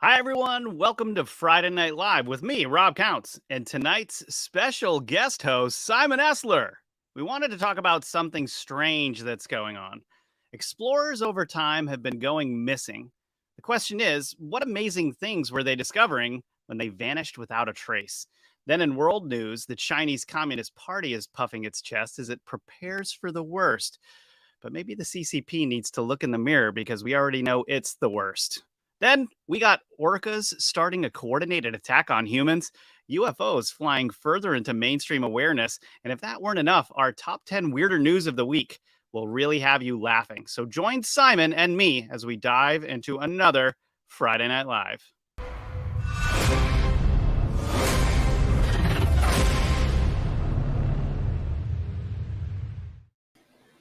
Hi, everyone. Welcome to Friday Night Live with me, Rob Counts, and tonight's special guest host, Simon Esler. We wanted to talk about something strange that's going on. Explorers over time have been going missing. The question is, what amazing things were they discovering when they vanished without a trace? Then in world news, the Chinese Communist Party is puffing its chest as it prepares for the worst. But maybe the CCP needs to look in the mirror because we already know it's the worst. Then we got orcas starting a coordinated attack on humans, UFOs flying further into mainstream awareness, and if that weren't enough, our top 10 weirder news of the week will really have you laughing. So join Simon and me as we dive into another Friday Night Live.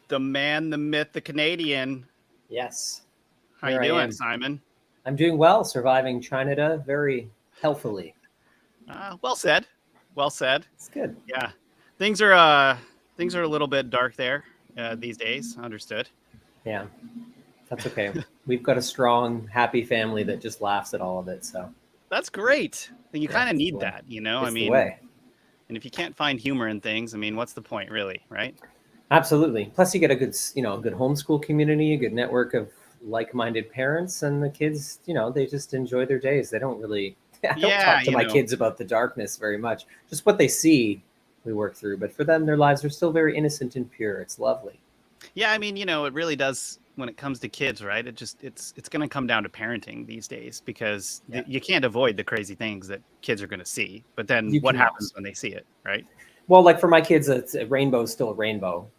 The man, the myth, the Canadian. Yes. How you doing, Simon? I'm doing well, surviving China very healthily. Well said. Well said. It's good. Yeah, things are a little bit dark there these days. Understood. Yeah, that's okay. We've got a strong, happy family that just laughs at all of it. So that's great. You kind of need that, you know. It's the way. And if you can't find humor in things, I mean, what's the point, really, right? Absolutely. Plus, you get a good homeschool community, a good network of like-minded parents, and the kids, they just enjoy their days. They don't really I don't talk to my kids about the darkness very much. Just what they see we work through, but for them their lives are still very innocent and pure. It's lovely. Yeah, I mean, it really does when it comes to kids, right? It's going to come down to parenting these days because you can't avoid the crazy things that kids are going to see, but then what happens when they see it, right? Well, like for my kids, a rainbow is still a rainbow.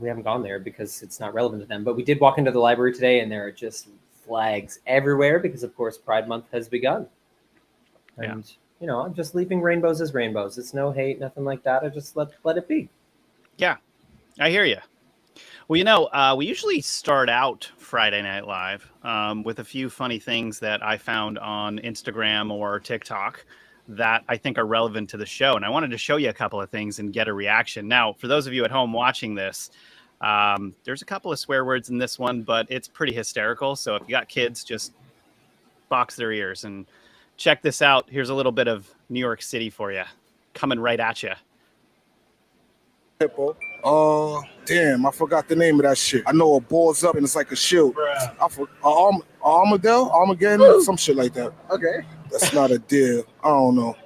We haven't gone there because it's not relevant to them. But we did walk into the library today, and there are just flags everywhere because, of course, Pride Month has begun. And, I'm just leaving rainbows as rainbows. It's no hate, nothing like that. I just let it be. Yeah, I hear you. Well, we usually start out Friday Night Live with a few funny things that I found on Instagram or TikTok that I think are relevant to the show. And I wanted to show you a couple of things and get a reaction. Now, for those of you at home watching this, there's a couple of swear words in this one, but it's pretty hysterical. So if you got kids, just box their ears and check this out. Here's a little bit of New York City for you, coming right at you. Damn, I forgot the name of that shit. I know it balls up and it's like a shield. Armageddon, some shit like that. Okay. That's not a deal. I don't know.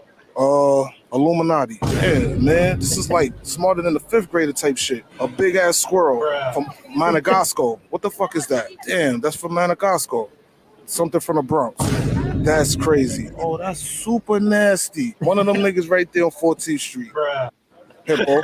Illuminati. Yeah, man, this is like smarter than the fifth grader type shit. A big ass squirrel from Madagascar. What the fuck is that? Damn, that's from Madagascar. Something from the Bronx. That's crazy. Oh, that's super nasty. One of them niggas right there on 14th Street. Hippo.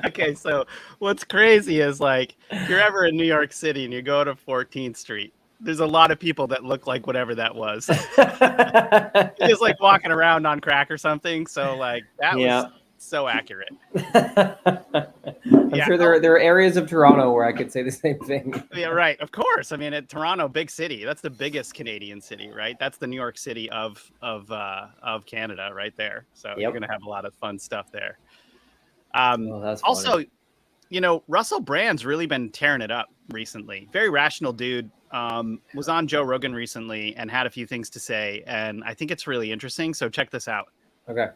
Okay, so what's crazy is like if you're ever in New York City and you go to 14th Street, there's a lot of people that look like whatever that was. Just like walking around on crack or something. So like that was so accurate. I'm sure there are areas of Toronto where I could say the same thing. Yeah, right. Of course. I mean, Toronto, big city. That's the biggest Canadian city, right? That's the New York City of Canada, right there. So you're gonna have a lot of fun stuff there. That's also, Russell Brand's really been tearing it up recently. Very rational dude. Was on Joe Rogan recently and had a few things to say, and I think it's really interesting. So check this out. Okay.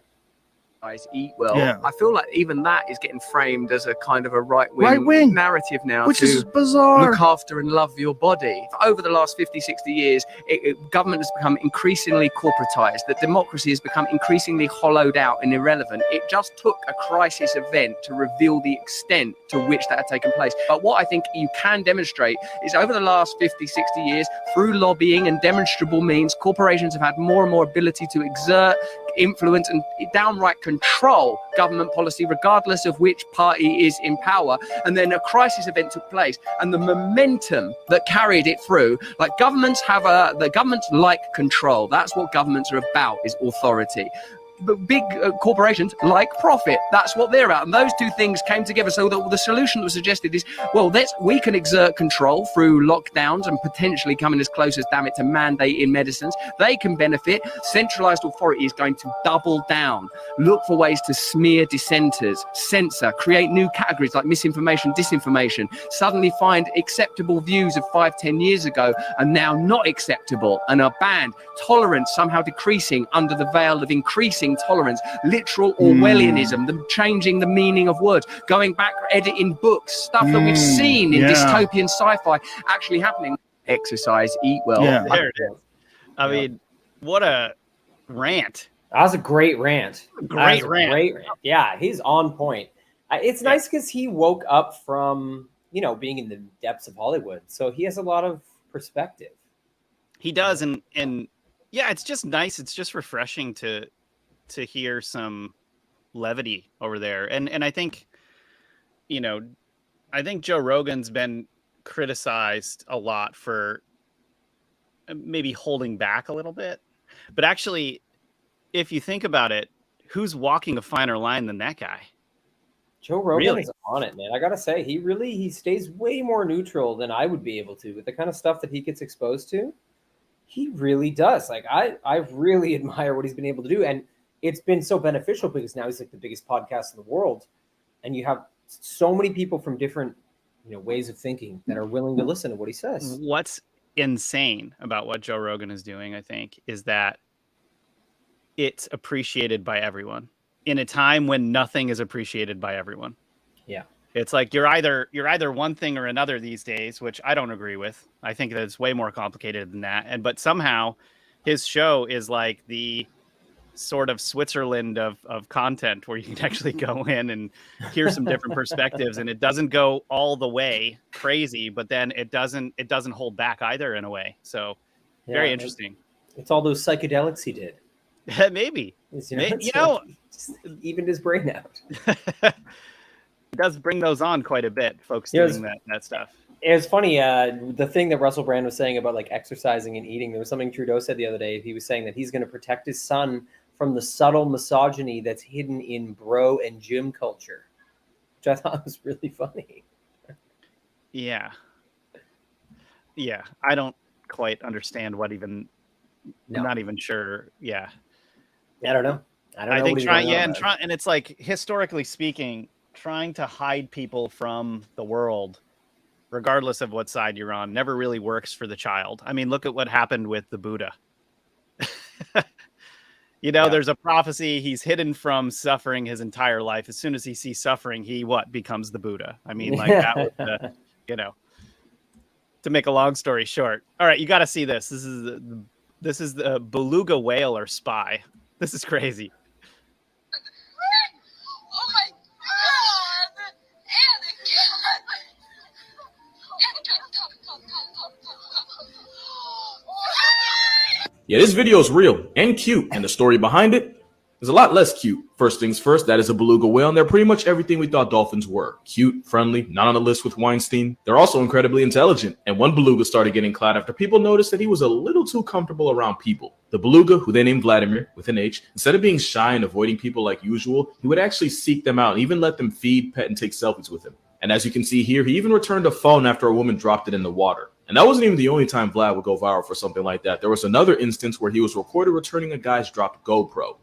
Guys eat well. Yeah. I feel like even that is getting framed as a kind of a right-wing narrative now, which is bizarre. Look after and love your body. Over the last 50, 60 years, government has become increasingly corporatized. That democracy has become increasingly hollowed out and irrelevant. It just took a crisis event to reveal the extent to which that had taken place. But what I think you can demonstrate is over the last 50, 60 years, through lobbying and demonstrable means, corporations have had more and more ability to exert influence and downright control government policy, regardless of which party is in power. And then a crisis event took place, and the momentum that carried it through, like the governments like control. That's what governments are about, is authority. big corporations like profit. That's what they're at. And those two things came together. So the solution that was suggested is, well, we can exert control through lockdowns and potentially coming as close as, damn it, to mandating medicines. They can benefit. Centralized authority is going to double down, look for ways to smear dissenters, censor, create new categories like misinformation, disinformation, suddenly find acceptable views of 5-10 years ago are now not acceptable and are banned. Tolerance somehow decreasing under the veil of increasing tolerance. Literal Orwellianism, them changing the meaning of words, going back, editing books, stuff that we've seen in dystopian sci-fi actually happening. Exercise, eat well. Yeah, there it is. I mean, what a rant. That was a great rant. Great rant. Yeah, he's on point. It's nice because he woke up from, being in the depths of Hollywood. So he has a lot of perspective. He does. And yeah, it's just nice. It's just refreshing to hear some levity over there. And I think, I think Joe Rogan's been criticized a lot for maybe holding back a little bit. But actually, if you think about it, who's walking a finer line than that guy? Joe Rogan is on it, man. I gotta say, he stays way more neutral than I would be able to with the kind of stuff that he gets exposed to. He really does. Like I really admire what he's been able to do, and it's been so beneficial because now he's like the biggest podcast in the world, and you have so many people from different, ways of thinking that are willing to listen to what he says. What's insane about what Joe Rogan is doing, I think, is that it's appreciated by everyone in a time when nothing is appreciated by everyone. Yeah. It's like you're either one thing or another these days, which I don't agree with. I think that it's way more complicated than that. But somehow his show is like the sort of Switzerland of content where you can actually go in and hear some different perspectives, and it doesn't go all the way crazy, but then it doesn't hold back either in a way. So very interesting. It's all those psychedelics he did. Maybe. Just evened his brain out. It does bring those on quite a bit, folks doing that stuff. It was funny. The thing that Russell Brand was saying about like exercising and eating, there was something Trudeau said the other day. He was saying that he's going to protect his son from the subtle misogyny that's hidden in bro and gym culture, which I thought was really funny. Yeah. I don't quite understand what even. I'm not even sure. Yeah. I don't know. I think and it's like, historically speaking, trying to hide people from the world, regardless of what side you're on, never really works for the child. I mean, look at what happened with the Buddha. There's a prophecy. He's hidden from suffering his entire life. As soon as he sees suffering, he becomes the Buddha. I mean, like that was to make a long story short. All right, you got to see this. This is the beluga whale or spy. This is crazy. Oh my God! Yeah, this video is real and cute, and the story behind it is a lot less cute. First things first, that is a beluga whale, and they're pretty much everything we thought dolphins were. Cute, friendly, not on the list with Weinstein. They're also incredibly intelligent, and one beluga started getting clout after people noticed that he was a little too comfortable around people. The beluga, who they named Vladimir, with an H, instead of being shy and avoiding people like usual, he would actually seek them out and even let them feed, pet, and take selfies with him. And as you can see here, he even returned a phone after a woman dropped it in the water. And that wasn't even the only time Vlad would go viral for something like that. There was another instance where he was recorded returning a guy's dropped GoPro.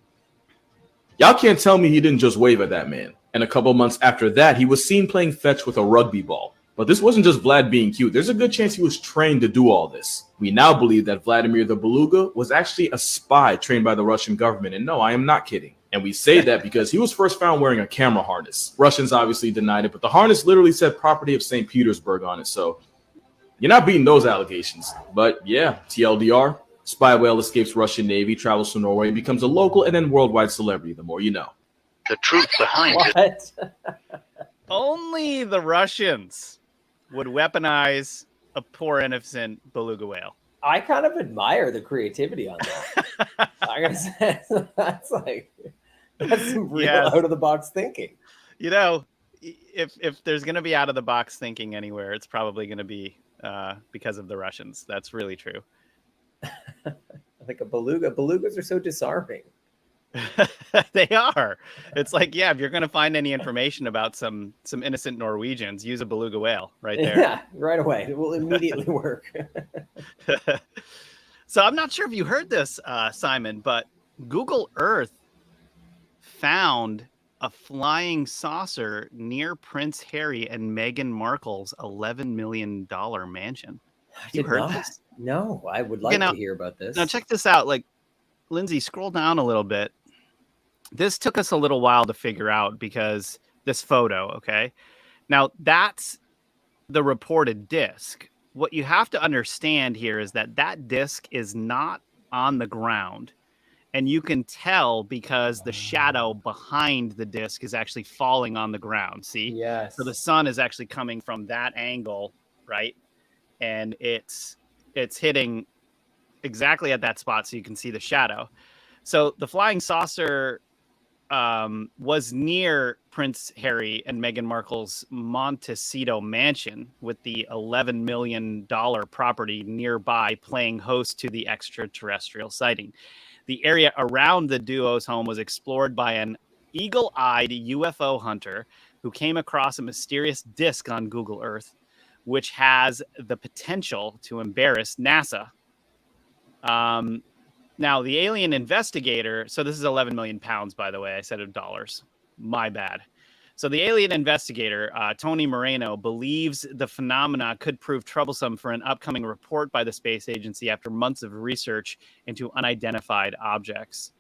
Y'all can't tell me he didn't just wave at that man. And a couple months after that, he was seen playing fetch with a rugby ball. But this wasn't just Vlad being cute. There's a good chance he was trained to do all this. We now believe that Vladimir the Beluga was actually a spy trained by the Russian government. And no, I am not kidding. And we say that because he was first found wearing a camera harness. Russians obviously denied it, but the harness literally said property of St. Petersburg on it. So you're not beating those allegations. But yeah, TLDR, spy whale escapes Russian Navy, travels to Norway, becomes a local and then worldwide celebrity. The more you know. The truth behind it. Only the Russians would weaponize a poor innocent beluga whale. I kind of admire the creativity on that. I gotta say, that's some real out of the box thinking. If there's gonna be out of the box thinking anywhere, it's probably gonna be because of the Russians. That's really true. Like a beluga. Belugas are so disarming. They are. It's like, yeah, if you're going to find any information about some innocent Norwegians, use a beluga whale right there. Yeah, right away. It will immediately work. So I'm not sure if you heard this, Simon, but Google Earth found a flying saucer near Prince Harry and Meghan Markle's $11 million mansion. You Did heard not. this? No, I would like now- to hear about this. Now check this out. Like, Lindsay, scroll down a little bit. This took us a little while to figure out because this photo, okay? Now, that's the reported disc. What you have to understand here is that that disc is not on the ground. And you can tell because the shadow behind the disc is actually falling on the ground. See? Yes. So the sun is actually coming from that angle, right? And it's hitting exactly at that spot so you can see the shadow. So the flying saucer was near Prince Harry and Meghan Markle's Montecito mansion, with the $11 million property nearby playing host to the extraterrestrial sighting. The area around the duo's home was explored by an eagle-eyed UFO hunter who came across a mysterious disc on Google Earth, which has the potential to embarrass NASA. Now, the alien investigator, so this is 11 million pounds, by the way. I said of dollars. My bad. So the alien investigator, Tony Moreno, believes the phenomena could prove troublesome for an upcoming report by the space agency after months of research into unidentified objects.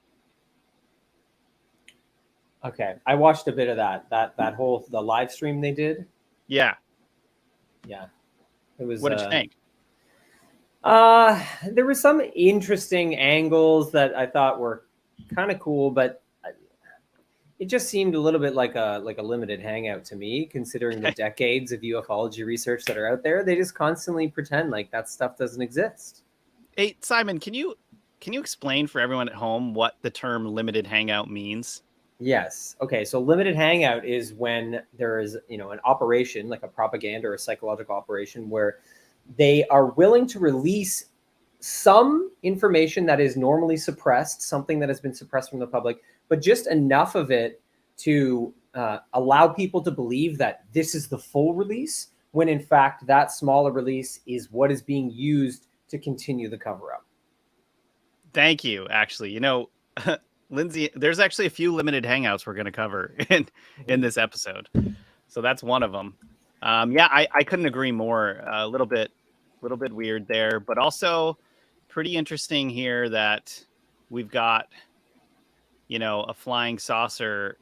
Okay, I watched a bit of that whole the live stream they did. Yeah. Yeah, it was. What did you think? There were some interesting angles that I thought were kind of cool, but it just seemed a little bit like a limited hangout to me, considering the decades of ufology research that are out there. They just constantly pretend like that stuff doesn't exist. Hey, Simon, can you explain for everyone at home what the term limited hangout means? Yes. Okay. So limited hangout is when there is, an operation, like a propaganda or a psychological operation, where they are willing to release some information that is normally suppressed, something that has been suppressed from the public, but just enough of it to allow people to believe that this is the full release, when in fact that smaller release is what is being used to continue the cover-up. Thank you. Actually, Lindsay, there's actually a few limited hangouts we're going to cover in this episode. So that's one of them. Yeah, I couldn't agree more. A little bit weird there, but also pretty interesting here that we've got, a flying saucer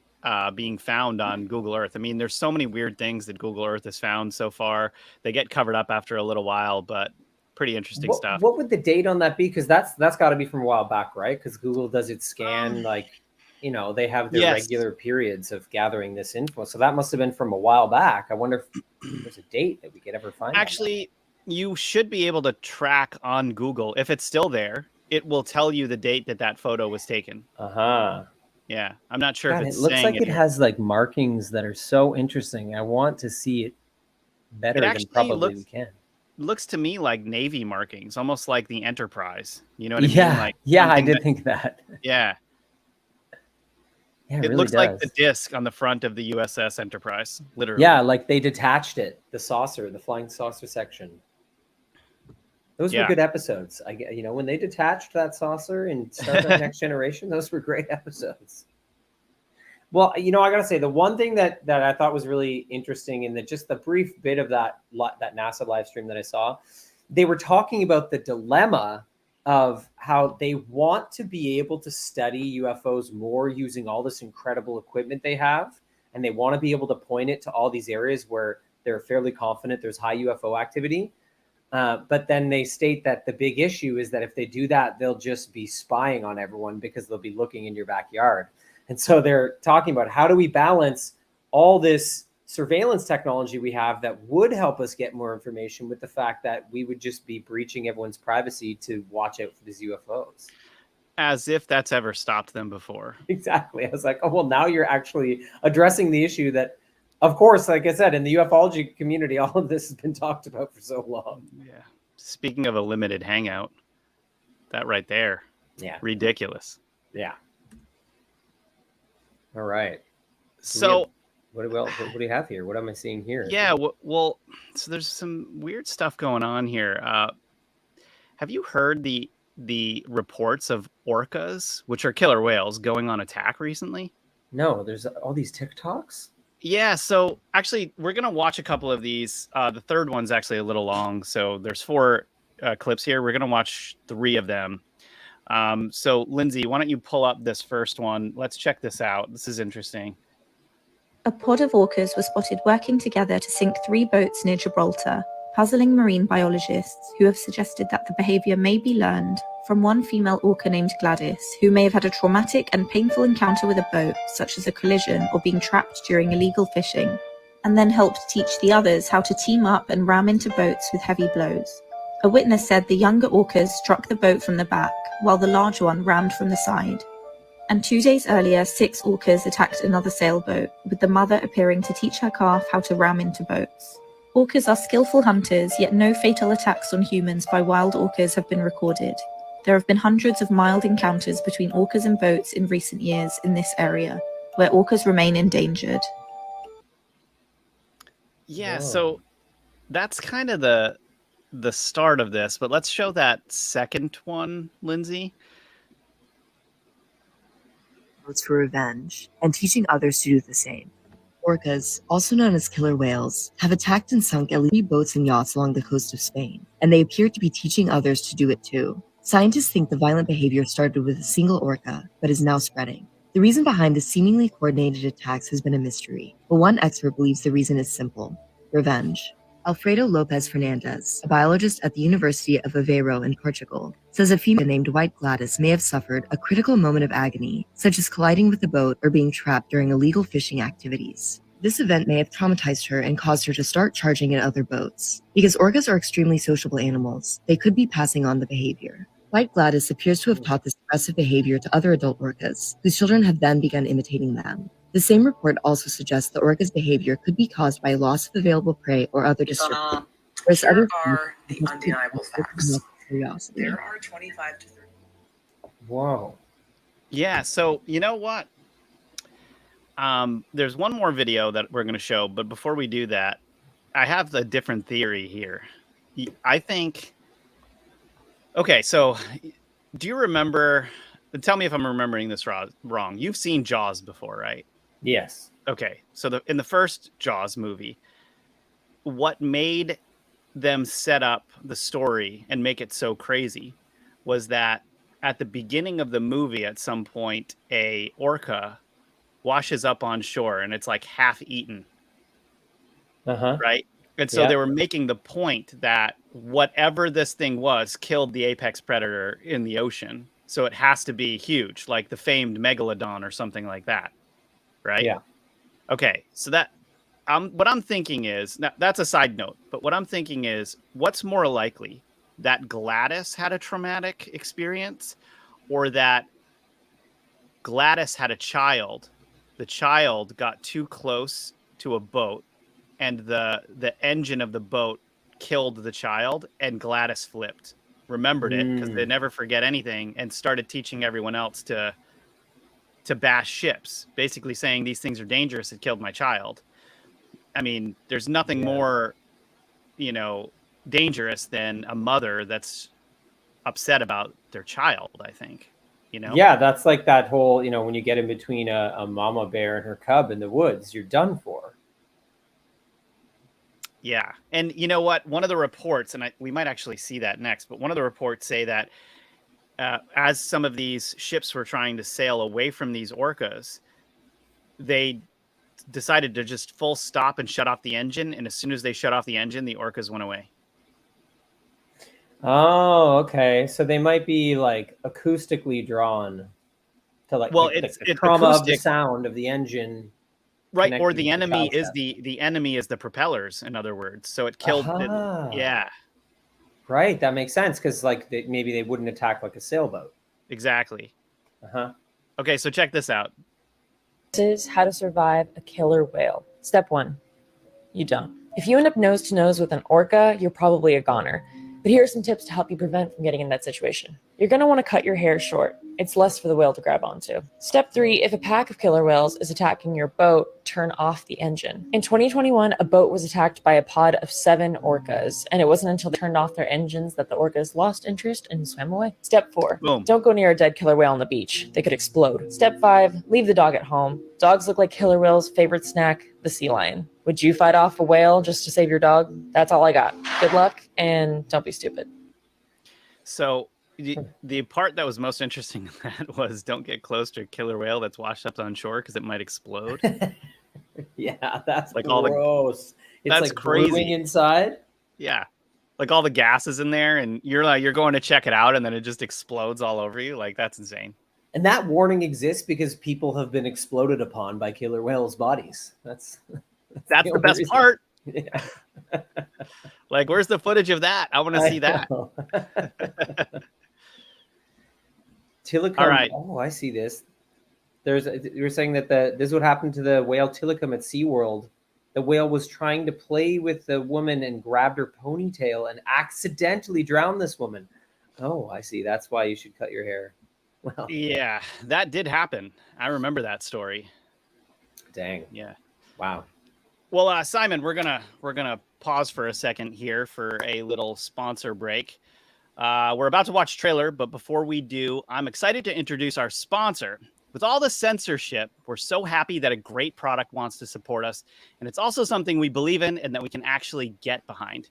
being found on Google Earth. I mean, there's so many weird things that Google Earth has found so far. They get covered up after a little while, but pretty interesting stuff. What would the date on that be? Because that's got to be from a while back, right? Because Google does its scan, they have their regular periods of gathering this info. So that must have been from a while back. I wonder if there's a date that we could ever find. Actually, you should be able to track on Google. If it's still there, it will tell you the date that photo was taken. Yeah, I'm not sure if it's it looks saying like it here. has like markings that are so interesting. I want to see it better than probably we can. Looks to me like Navy markings, almost like the Enterprise. You know what I mean? Like I did think that. Yeah. Yeah, it really looks does. like the disc on the front of the USS Enterprise, literally. Yeah, like they detached it, the saucer, the flying saucer section. Those were good episodes. When they detached that saucer in Star Trek Next Generation, those were great episodes. Well, I got to say, the one thing that I thought was really interesting in just the brief bit of that NASA live stream that I saw, they were talking about the dilemma of how they want to be able to study UFOs more using all this incredible equipment they have. And they want to be able to point it to all these areas where they're fairly confident there's high UFO activity. But then they state that the big issue is that if they do that, they'll just be spying on everyone because they'll be looking in your backyard. And so they're talking about how do we balance all this surveillance technology we have that would help us get more information with the fact that we would just be breaching everyone's privacy to watch out for these UFOs. As if that's ever stopped them before. Exactly. I was like, oh, well, now you're actually addressing the issue that, of course, like I said, in the ufology community, all of this has been talked about for so long. Yeah. Speaking of a limited hangout, that right there. Yeah. Ridiculous. Yeah. All right. So What do we have here? What am I seeing here? yeah, well, so there's some weird stuff going on here. Have you heard the reports of orcas, which are killer whales, going on attack recently? No, there's all these TikToks. Yeah, so actually, we're gonna watch a couple of these. The third one's actually a little long, so there's 4 clips here. We're gonna watch 3 of them. So, Lindsay, why don't you pull up this first one? Let's check this out. This is interesting. A pod of orcas was spotted working together to sink 3 boats near Gibraltar, puzzling marine biologists who have suggested that the behavior may be learned from one female orca named Gladys, who may have had a traumatic and painful encounter with a boat, such as a collision or being trapped during illegal fishing, and then helped teach the others how to team up and ram into boats with heavy blows. A witness said the younger orcas struck the boat from the back, while the large one rammed from the side. And 2 days earlier, 6 orcas attacked another sailboat, with the mother appearing to teach her calf how to ram into boats. Orcas are skillful hunters, yet no fatal attacks on humans by wild orcas have been recorded. There have been hundreds of mild encounters between orcas and boats in recent years in this area, where orcas remain endangered. Yeah, Whoa. so that's kind of the start of this, but let's show that second one, Lindsay. Boats for revenge, and teaching others to do the same. Orcas, also known as killer whales, have attacked and sunk at least 3 boats and yachts along the coast of Spain, and they appear to be teaching others to do it too. Scientists think the violent behavior started with a single orca, but is now spreading. The reason behind the seemingly coordinated attacks has been a mystery, but one expert believes the reason is simple: revenge. Alfredo Lopez Fernandez, a biologist at the University of Aveiro in Portugal, says a female named White Gladys may have suffered a critical moment of agony, such as colliding with a boat or being trapped during illegal fishing activities. This event may have traumatized her and caused her to start charging at other boats. Because orcas are extremely sociable animals, they could be passing on the behavior. White Gladys appears to have taught this aggressive behavior to other adult orcas, whose children have then begun imitating them. The same report also suggests the orca's behavior could be caused by loss of available prey or other disturbance. Here are the undeniable facts. Curiosity. There are 25 to 30. Whoa. Yeah, so you know what? There's one more video that we're going to show, but before we do that, I have a different theory here. I think... Okay, so do you remember... Tell me if I'm remembering this wrong. You've seen Jaws before, right? Yes. Okay, so in the first Jaws movie, what made them set up the story and make it so crazy was that at the beginning of the movie, at some point, a orca washes up on shore and it's like half eaten. Right? And so they were making the point that whatever this thing was killed the apex predator in the ocean. So it has to be huge, like the famed megalodon or something like that. Right? Yeah. Okay, so that what I'm thinking is, now that's a side note, but what I'm thinking is, what's more likely, that Gladys had a traumatic experience, or that Gladys had a child, the child got too close to a boat, and the engine of the boat killed the child, and Gladys flipped, remembered it, because they never forget anything, and started teaching everyone else to bash ships, basically saying these things are dangerous, it killed my child. I mean, there's nothing more, dangerous than a mother that's upset about their child, I think, Yeah, that's like that whole, when you get in between a mama bear and her cub in the woods, you're done for. Yeah. And you know what? One of the reports, and we might actually see that next, but one of the reports say that as some of these ships were trying to sail away from these orcas, they decided to just full stop and shut off the engine. And as soon as they shut off the engine, the orcas went away. Oh, okay. So they might be like acoustically drawn to like, it's the trauma acoustic, of the sound of the engine. Right. Or the enemy is the enemy is the propellers, in other words. So it killed it. Yeah. Right, that makes sense, because maybe they wouldn't attack like a sailboat. Exactly. Okay, so check this out. This is how to survive a killer whale. Step 1, you don't. If you end up nose to nose with an orca, you're probably a goner. But here are some tips to help you prevent from getting in that situation. You're going to want to cut your hair short. It's less for the whale to grab onto. Step 3, if a pack of killer whales is attacking your boat, turn off the engine. In 2021, a boat was attacked by a pod of 7 orcas, and it wasn't until they turned off their engines that the orcas lost interest and swam away. Step 4, Boom. don't go near a dead killer whale on the beach. They could explode. Step 5, leave the dog at home. Dogs look like killer whales' favorite snack, the sea lion. Would you fight off a whale just to save your dog? That's all I got. Good luck, and don't be stupid. So the part that was most interesting in that was don't get close to a killer whale that's washed up on shore because it might explode. Yeah, that's Like gross. all the- It's that's like crazy. brewing inside. Yeah. Like all the gas is in there and you're going to check it out and then it just explodes all over you. Like that's insane. And that warning exists because people have been exploded upon by killer whales' bodies. That's That's the only best reason. part. Yeah. Like, where's the footage of that? I want to see that. Tilikum. All right. Oh, I see this. You were saying that this is what happened to the whale Tilikum at SeaWorld. The whale was trying to play with the woman and grabbed her ponytail and accidentally drowned this woman. Oh, I see. That's why you should cut your hair. Well, Yeah, that did happen. I remember that story. dang. Yeah. Wow. Well, Simon, we're gonna pause for a second here for a little sponsor break. We're about to watch trailer, but before we do, I'm excited to introduce our sponsor. With all the censorship, we're so happy that a great product wants to support us, and it's also something we believe in and that we can actually get behind.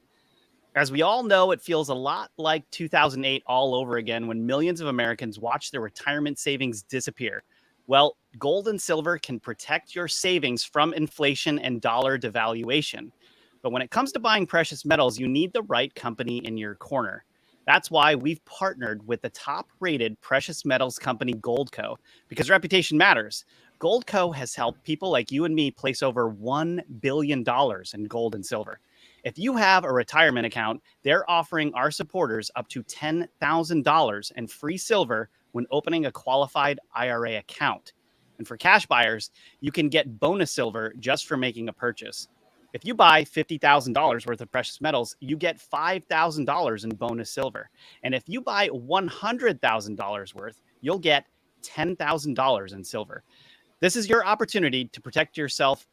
As we all know, it feels a lot like 2008 all over again when millions of Americans watch their retirement savings disappear. Well, gold and silver can protect your savings from inflation and dollar devaluation. But when it comes to buying precious metals, you need the right company in your corner. That's why we've partnered with the top-rated precious metals company, Goldco, because reputation matters. Goldco has helped people like you and me place over $1 billion in gold and silver. If you have a retirement account, they're offering our supporters up to $10,000 in free silver when opening a qualified IRA account. And for cash buyers, you can get bonus silver just for making a purchase. If you buy $50,000 worth of precious metals, you get $5,000 in bonus silver. And if you buy $100,000 worth, you'll get $10,000 in silver. This is your opportunity to protect yourself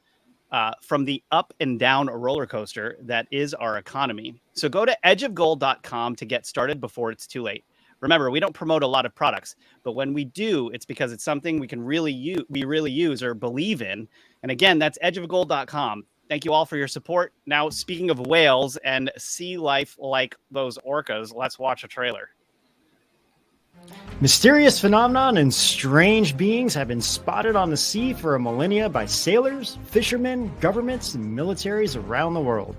from the up and down roller coaster that is our economy. So go to edgeofgold.com to get started before it's too late. Remember, we don't promote a lot of products, but when we do, it's because it's something we really use or believe in. And again, that's edgeofgold.com. Thank you all for your support. Now, speaking of whales and sea life like those orcas, let's watch a trailer. Mysterious phenomenon and strange beings have been spotted on the sea for a millennia by sailors, fishermen, governments, and militaries around the world.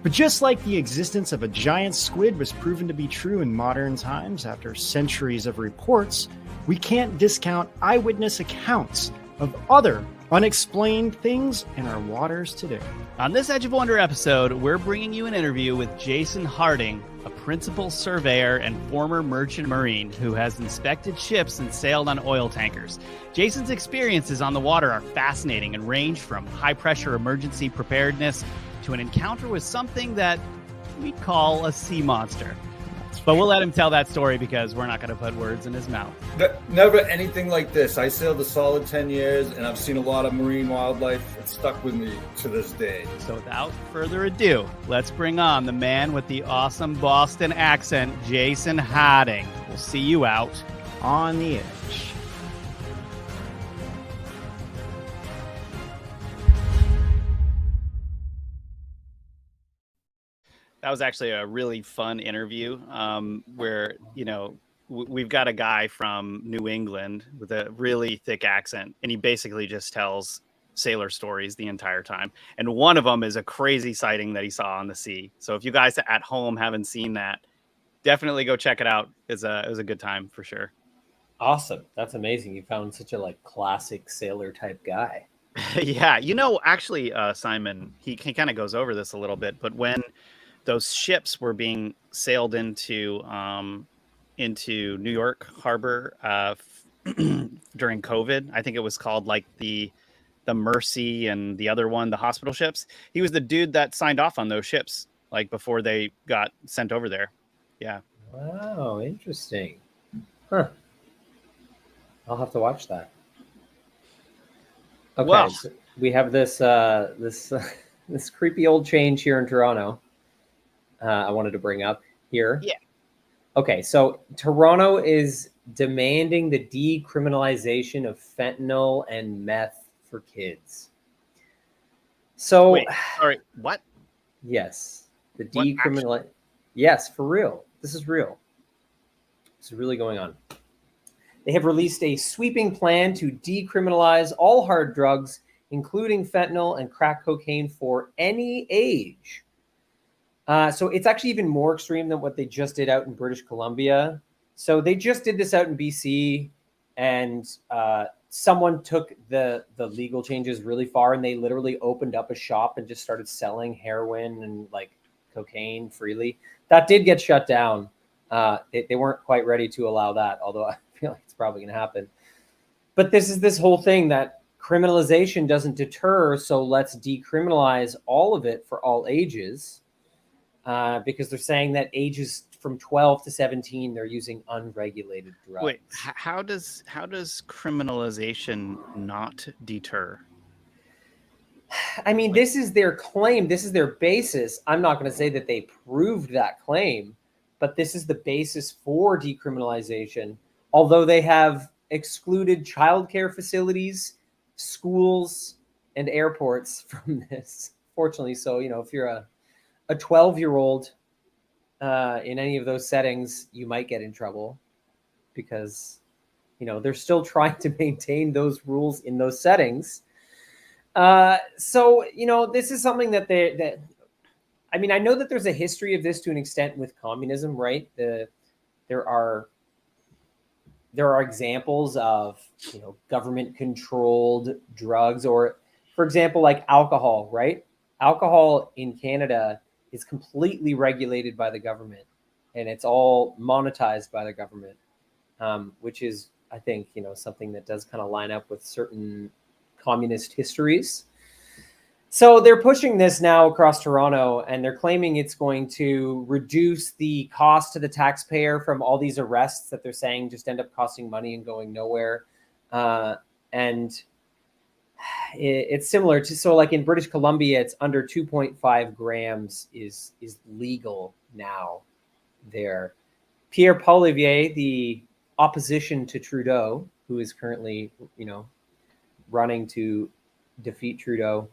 But just like the existence of a giant squid was proven to be true in modern times after centuries of reports, we can't discount eyewitness accounts of other unexplained things in our waters today. On this Edge of Wonder episode, we're bringing you an interview with Jason Harding, a principal surveyor and former merchant marine who has inspected ships and sailed on oil tankers. Jason's experiences on the water are fascinating and range from high-pressure emergency preparedness to an encounter with something that we call a sea monster. But we'll let him tell that story because we're not going to put words in his mouth. Never anything like this. I sailed a solid 10 years, and I've seen a lot of marine wildlife. It's stuck with me to this day. So without further ado, let's bring on the man with the awesome Boston accent, Jason Harding. We'll see you out on the edge. That was actually a really fun interview where, we've got a guy from New England with a really thick accent, and he basically just tells sailor stories the entire time. And one of them is a crazy sighting that he saw on the sea. So if you guys at home haven't seen that, definitely go check it out. It was a good time for sure. Awesome. That's amazing. You found such a classic sailor type guy. Yeah. Actually, Simon, he kind of goes over this a little bit, but when those ships were being sailed into New York Harbor during COVID. I think it was called the Mercy and the other one, the hospital ships. He was the dude that signed off on those ships before they got sent over there. Yeah. Wow, interesting. Huh. I'll have to watch that. Okay, Well, so we have this this creepy old change here in Toronto. I wanted to bring up here. yeah. Okay, so Toronto is demanding the decriminalization of fentanyl and meth for kids. So, Wait, sorry, what? yes, the What decriminal. Yes, for real. This is real. This is really going on. They have released a sweeping plan to decriminalize all hard drugs, including fentanyl and crack cocaine, for any age. So it's actually even more extreme than what they just did out in British Columbia. So they just did this out in BC, and someone took the legal changes really far, and they literally opened up a shop and just started selling heroin and like cocaine freely. That did get shut down. They weren't quite ready to allow that, although I feel like it's probably going to happen. But this is this whole thing that criminalization doesn't deter, so let's decriminalize all of it for all ages. Because they're saying that ages from 12 to 17, they're using unregulated drugs. Wait, how does criminalization not deter? I mean, this is their claim. This is their basis. I'm not going to say that they proved that claim, but this is the basis for decriminalization. Although they have excluded childcare facilities, schools, and airports from this. Fortunately, so if you're a 12-year-old in any of those settings, you might get in trouble because, they're still trying to maintain those rules in those settings. So, this is something that I know that there's a history of this to an extent with communism, right? There are examples of, government-controlled drugs, or, for example, like alcohol, right? Alcohol in Canada is completely regulated by the government, and it's all monetized by the government, which is, I think, something that does kind of line up with certain communist histories. So they're pushing this now across Toronto, and they're claiming it's going to reduce the cost to the taxpayer from all these arrests that they're saying just end up costing money and going nowhere. And it's similar to, so like in British Columbia, it's under 2.5 grams is legal now there. Pierre Poilievre, the opposition to Trudeau, who is currently, running to defeat Trudeau,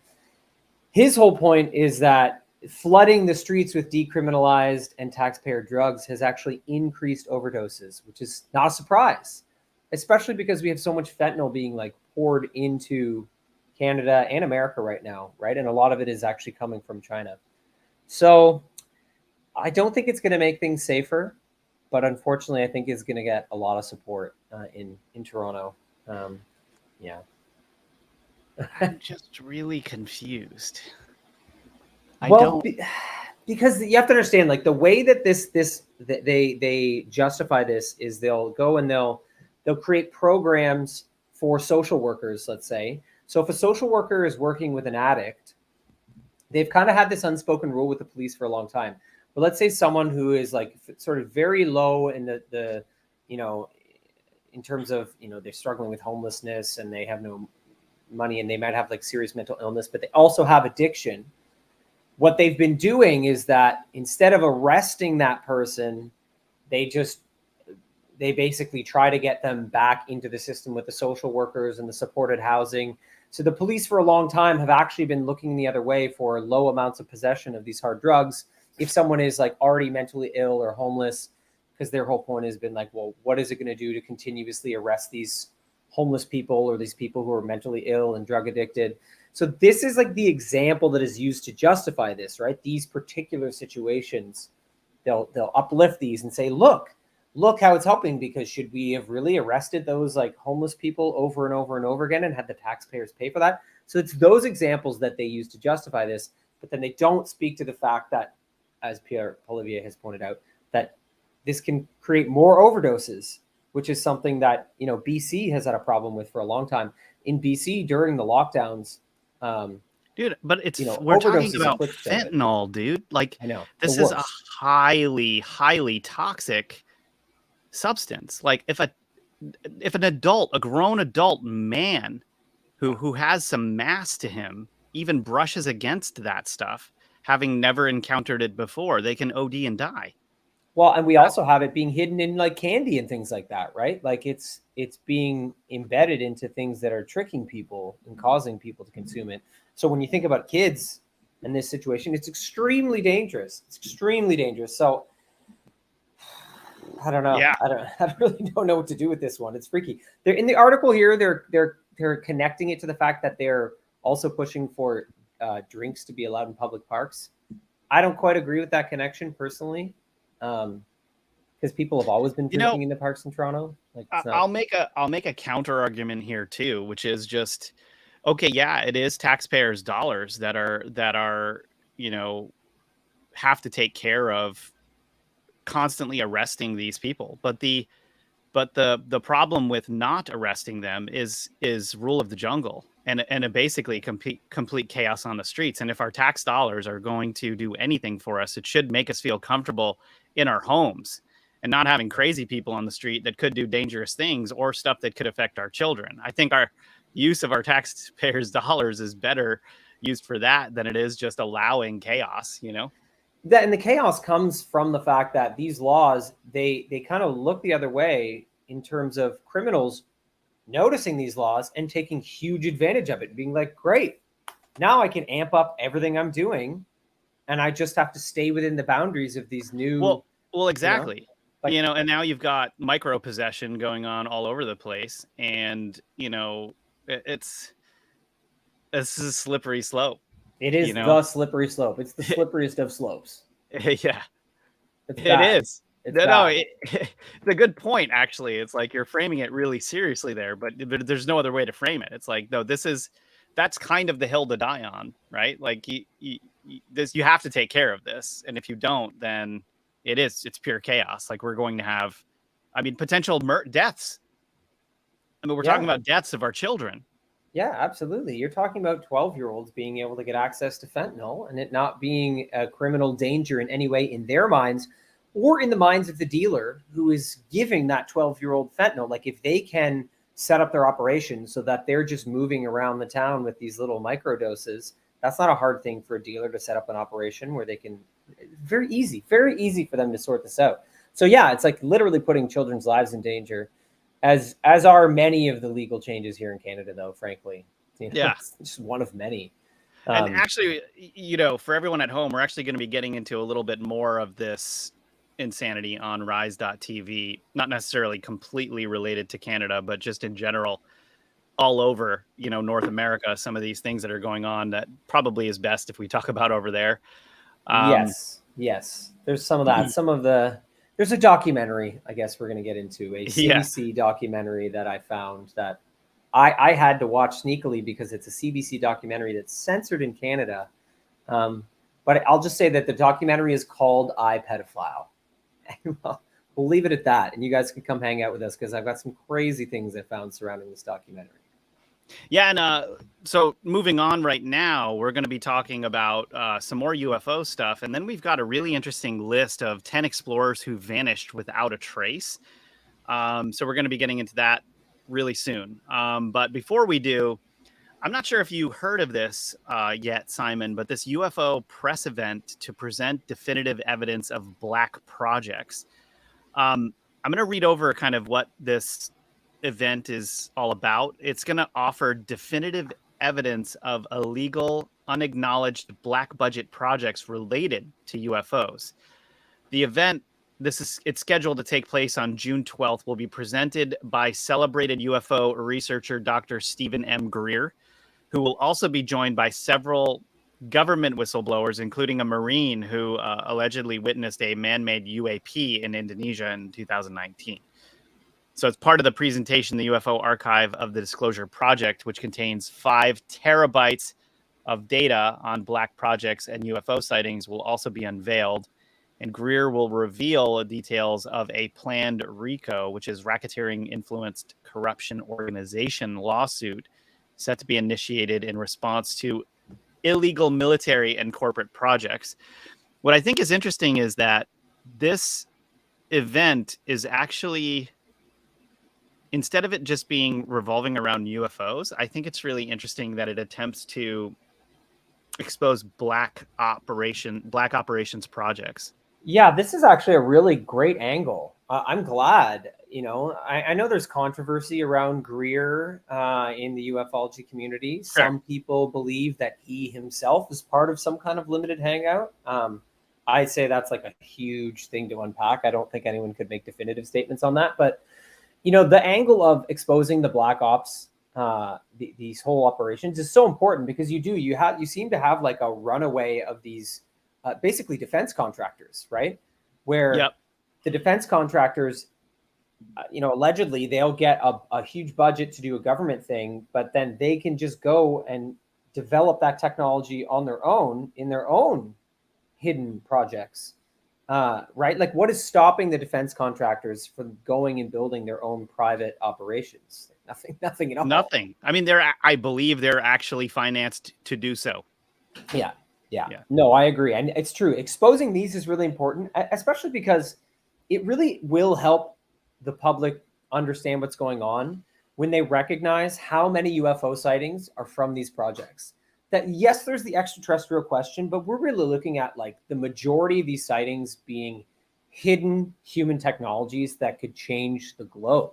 his whole point is that flooding the streets with decriminalized and taxpayer drugs has actually increased overdoses, which is not a surprise, especially because we have so much fentanyl being like poured into Canada and America right now, right? And a lot of it is actually coming from China. So I don't think it's going to make things safer, but unfortunately, I think it's going to get a lot of support in Toronto. Yeah. I'm just really confused. Because you have to understand, like the way that they justify this is they'll go and they'll create programs for social workers, let's say. So if a social worker is working with an addict, they've kind of had this unspoken rule with the police for a long time. But let's say someone who is like sort of very low in the in terms of, they're struggling with homelessness and they have no money and they might have like serious mental illness, but they also have addiction. What they've been doing is that instead of arresting that person, they basically try to get them back into the system with the social workers and the supported housing. So the police for a long time have actually been looking the other way for low amounts of possession of these hard drugs. If someone is like already mentally ill or homeless, because their whole point has been like, well, what is it going to do to continuously arrest these homeless people or these people who are mentally ill and drug addicted? So this is like the example that is used to justify this, right? These particular situations, they'll uplift these and say, look how it's helping, because should we have really arrested those like homeless people over and over and over again and had the taxpayers pay for that? So it's those examples that they use to justify this, but then they don't speak to the fact that, as Pierre Poilievre has pointed out, that this can create more overdoses, which is something that, BC has had a problem with for a long time. In BC during the lockdowns, dude, but we're talking about fentanyl, dude. Like, I know this is a highly, highly toxic substance. Like, if if an adult, a grown adult man who has some mass to him even brushes against that stuff, having never encountered it before, they can OD and die. Well, and we also have it being hidden in like candy and things like that, right? Like it's being embedded into things that are tricking people and causing people to consume it. So when you think about kids in this situation, it's extremely dangerous. It's extremely dangerous. So I don't know. Yeah. I really don't know what to do with this one. It's freaky. They're in the article here. They're connecting it to the fact that they're also pushing for drinks to be allowed in public parks. I don't quite agree with that connection personally. Because people have always been drinking in the parks in Toronto. Like, I'll make a counter argument here too, which is just, okay, yeah, it is taxpayers' dollars that are have to take care of constantly arresting these people, but the problem with not arresting them is rule of the jungle and basically complete chaos on the streets. And if our tax dollars are going to do anything for us, it should make us feel comfortable in our homes and not having crazy people on the street that could do dangerous things or stuff that could affect our children. I think our use of our taxpayers' dollars is better used for that than it is just allowing chaos, That, and the chaos comes from the fact that these laws, they kind of look the other way in terms of criminals noticing these laws and taking huge advantage of it, being like, great, now I can amp up everything I'm doing, and I just have to stay within the boundaries of these new. Well, exactly. Like, and now you've got micro possession going on all over the place, and it's a slippery slope. It is the slippery slope. It's the slipperiest of slopes. Yeah, it's bad. It is. It's a good point, actually. It's like you're framing it really seriously there, but there's no other way to frame it. It's like, no, that's kind of the hill to die on, right? Like you have to take care of this, and if you don't, then it's pure chaos. Like we're going to have, potential deaths. We're talking about deaths of our children. Yeah, absolutely. You're talking about 12-year-olds being able to get access to fentanyl and it not being a criminal danger in any way in their minds or in the minds of the dealer who is giving that 12-year-old fentanyl. Like if they can set up their operation so that they're just moving around the town with these little micro doses, that's not a hard thing for a dealer to set up an operation where they can, very easy for them to sort this out. So yeah, it's like literally putting children's lives in danger. As are many of the legal changes here in Canada, though, frankly. Yeah. It's just one of many. And actually, for everyone at home, we're actually going to be getting into a little bit more of this insanity on rise.tv, not necessarily completely related to Canada, but just in general, all over, North America, some of these things that are going on that probably is best if we talk about over there. Yes. There's some of that. There's a documentary, I guess we're going to get into, a CBC documentary that I found that I had to watch sneakily because it's a CBC documentary that's censored in Canada. But I'll just say that the documentary is called I, Pedophile. We'll leave it at that. And you guys can come hang out with us because I've got some crazy things I found surrounding this documentary. Yeah, and so moving on right now, we're going to be talking about some more UFO stuff, and then we've got a really interesting list of 10 explorers who vanished without a trace. So we're going to be getting into that really soon. But before we do, I'm not sure if you heard of this yet, Simon, but this UFO press event to present definitive evidence of black projects. I'm going to read over kind of what this event is all about. It's going to offer definitive evidence of illegal, unacknowledged black budget projects related to UFOs. The event, it's scheduled to take place on June 12th, will be presented by celebrated UFO researcher Dr. Stephen M. Greer, who will also be joined by several government whistleblowers, including a Marine who allegedly witnessed a man-made UAP in Indonesia in 2019. So it's part of the presentation, the UFO Archive of the Disclosure Project, which contains 5 terabytes of data on black projects and UFO sightings, will also be unveiled. And Greer will reveal details of a planned RICO, which is Racketeering Influenced Corruption Organization lawsuit, set to be initiated in response to illegal military and corporate projects. What I think is interesting is that this event is actually instead of it just being revolving around UFOs, I think it's really interesting that it attempts to expose black operations projects. Yeah, this is actually a really great angle. I'm glad, I know there's controversy around Greer in the ufology community. Sure. Some people believe that he himself is part of some kind of limited hangout. I'd say that's like a huge thing to unpack. I don't think anyone could make definitive statements on that. But, the angle of exposing the black ops, these whole operations is so important because you seem to have like a runaway of these basically defense contractors, right? Where the defense contractors, allegedly they'll get a huge budget to do a government thing, but then they can just go and develop that technology on their own in their own hidden projects, right? Like, what is stopping the defense contractors from going and building their own private operations? Nothing at all. Nothing. I mean, I believe they're actually financed to do so. Yeah. No, I agree. And it's true. Exposing these is really important, especially because it really will help the public understand what's going on when they recognize how many UFO sightings are from these projects. That, yes, there's the extraterrestrial question, but we're really looking at like the majority of these sightings being hidden human technologies that could change the globe.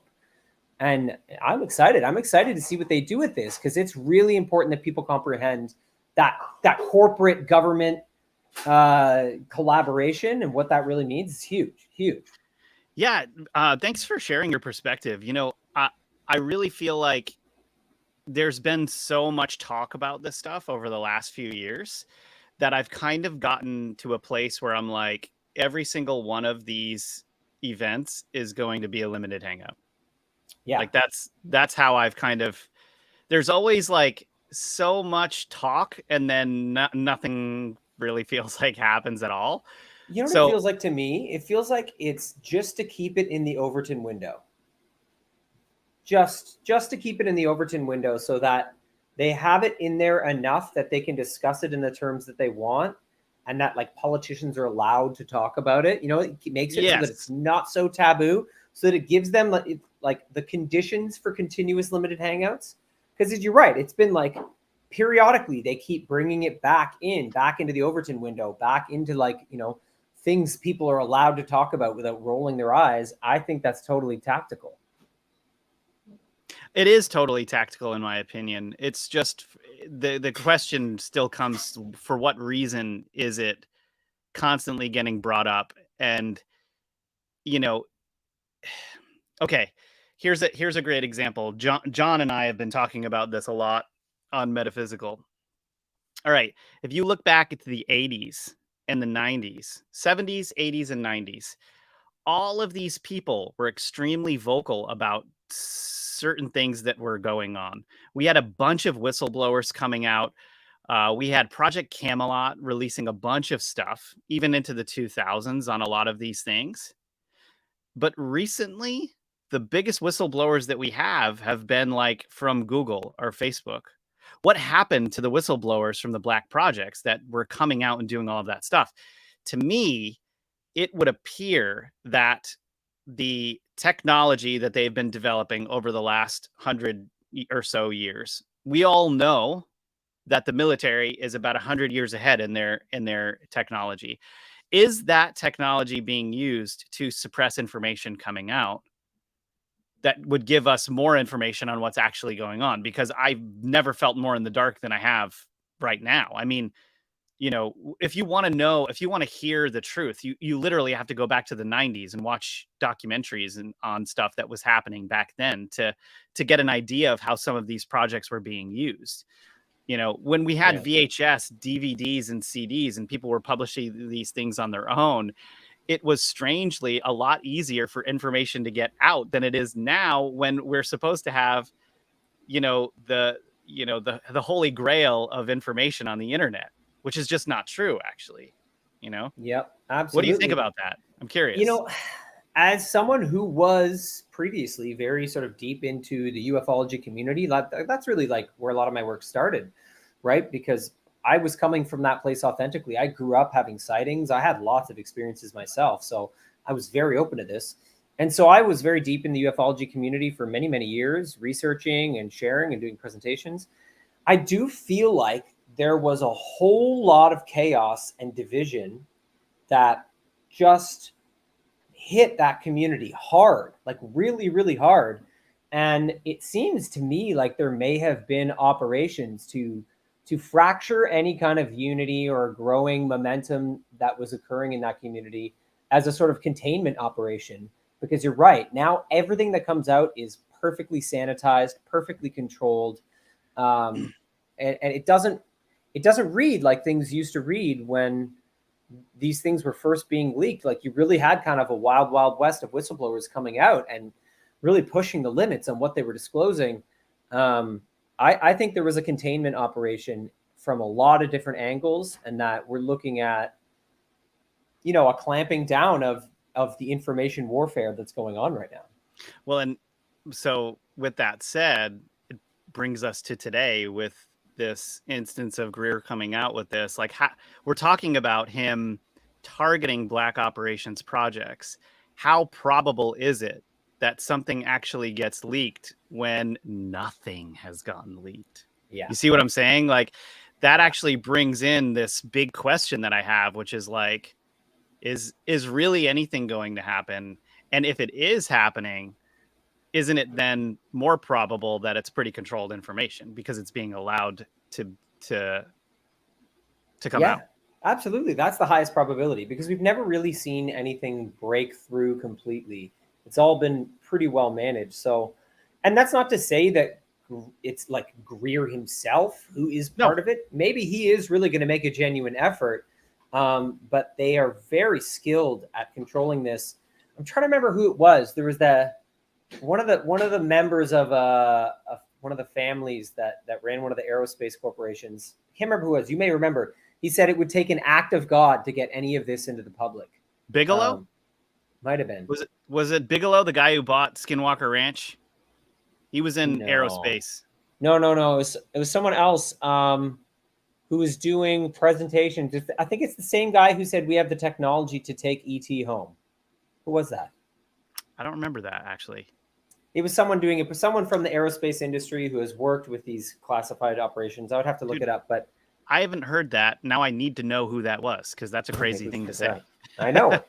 And I'm excited. I'm excited to see what they do with this, because it's really important that people comprehend that corporate government collaboration and what that really means is huge. Yeah. Thanks for sharing your perspective. I really feel like there's been so much talk about this stuff over the last few years that I've kind of gotten to a place where I'm like, every single one of these events is going to be a limited hangout. Yeah. Like that's how I've kind of, there's always like so much talk and then nothing really feels like happens at all. You know what it feels like to me? It feels like it's just to keep it in the Overton window. Just to keep it in the Overton window so that they have it in there enough that they can discuss it in the terms that they want, and that like politicians are allowed to talk about it. It makes it so that it's not so taboo, so that it gives them like the conditions for continuous limited hangouts. Because you're right, it's been like periodically they keep bringing it back into the Overton window, back into like, things people are allowed to talk about without rolling their eyes. I think that's totally tactical. It is totally tactical, in my opinion. It's just the question still comes, for what reason is it constantly getting brought up? And, okay, here's a great example. John and I have been talking about this a lot on Metaphysical. All right, if you look back at the 80s and the 90s, 70s, 80s, and 90s, all of these people were extremely vocal about certain things that were going on. We had a bunch of whistleblowers coming out. We had Project Camelot releasing a bunch of stuff, even into the 2000s, on a lot of these things. But recently, the biggest whistleblowers that we have been like from Google or Facebook. What happened to the whistleblowers from the Black projects that were coming out and doing all of that stuff? To me, it would appear that the technology that they've been developing over the last 100 or so years, we all know that the military is about 100 years ahead in their technology. Is that technology being used to suppress information coming out that would give us more information on what's actually going on? Because I've never felt more in the dark than I have right now. I mean, if you want to hear the truth, you literally have to go back to the 90s and watch documentaries on stuff that was happening back then to get an idea of how some of these projects were being used. When we had VHS, DVDs, and CDs, and people were publishing these things on their own, it was strangely a lot easier for information to get out than it is now, when we're supposed to have, the holy grail of information on the internet, which is just not true, actually. Yep, absolutely. What do you think about that? I'm curious. As someone who was previously very sort of deep into the ufology community, that's really like where a lot of my work started, right? Because I was coming from that place authentically. I grew up having sightings. I had lots of experiences myself, so I was very open to this. And so I was very deep in the ufology community for many, many years, researching and sharing and doing presentations. I do feel like there was a whole lot of chaos and division that just hit that community hard, like really, really hard. And it seems to me like there may have been operations to fracture any kind of unity or growing momentum that was occurring in that community as a sort of containment operation. Because you're right, now everything that comes out is perfectly sanitized, perfectly controlled, and it doesn't read like things used to read when these things were first being leaked. Like you really had kind of a wild, wild west of whistleblowers coming out and really pushing the limits on what they were disclosing. I think there was a containment operation from a lot of different angles, and that we're looking at, a clamping down of the information warfare that's going on right now. Well, and so with that said, it brings us to today with this instance of Greer coming out with this. Like, we're talking about him targeting black operations projects. How probable is it that something actually gets leaked when nothing has gotten leaked? Yeah. You see what I'm saying? Like, that actually brings in this big question that I have, which is like, is really anything going to happen? And if it is happening, isn't it then more probable that it's pretty controlled information because it's being allowed to come out? Absolutely. That's the highest probability, because we've never really seen anything break through completely. It's all been pretty well managed. So, and that's not to say that it's like Greer himself who is part of it. Maybe he is really going to make a genuine effort. But they are very skilled at controlling this. I'm trying to remember who it was. There was one of the members of one of the families that ran one of the aerospace corporations. I can't remember who it was. You may remember. He said it would take an act of God to get any of this into the public. Bigelow? Might have been. Was it Bigelow, the guy who bought Skinwalker Ranch? He was in aerospace. No. It was someone else. Who was doing presentations. I think it's the same guy who said we have the technology to take ET home. Who was that? I don't remember that, actually. It was someone doing it, someone from the aerospace industry who has worked with these classified operations. I would have to look it up, but I haven't heard that. Now I need to know who that was, because that's a crazy thing to say. I know.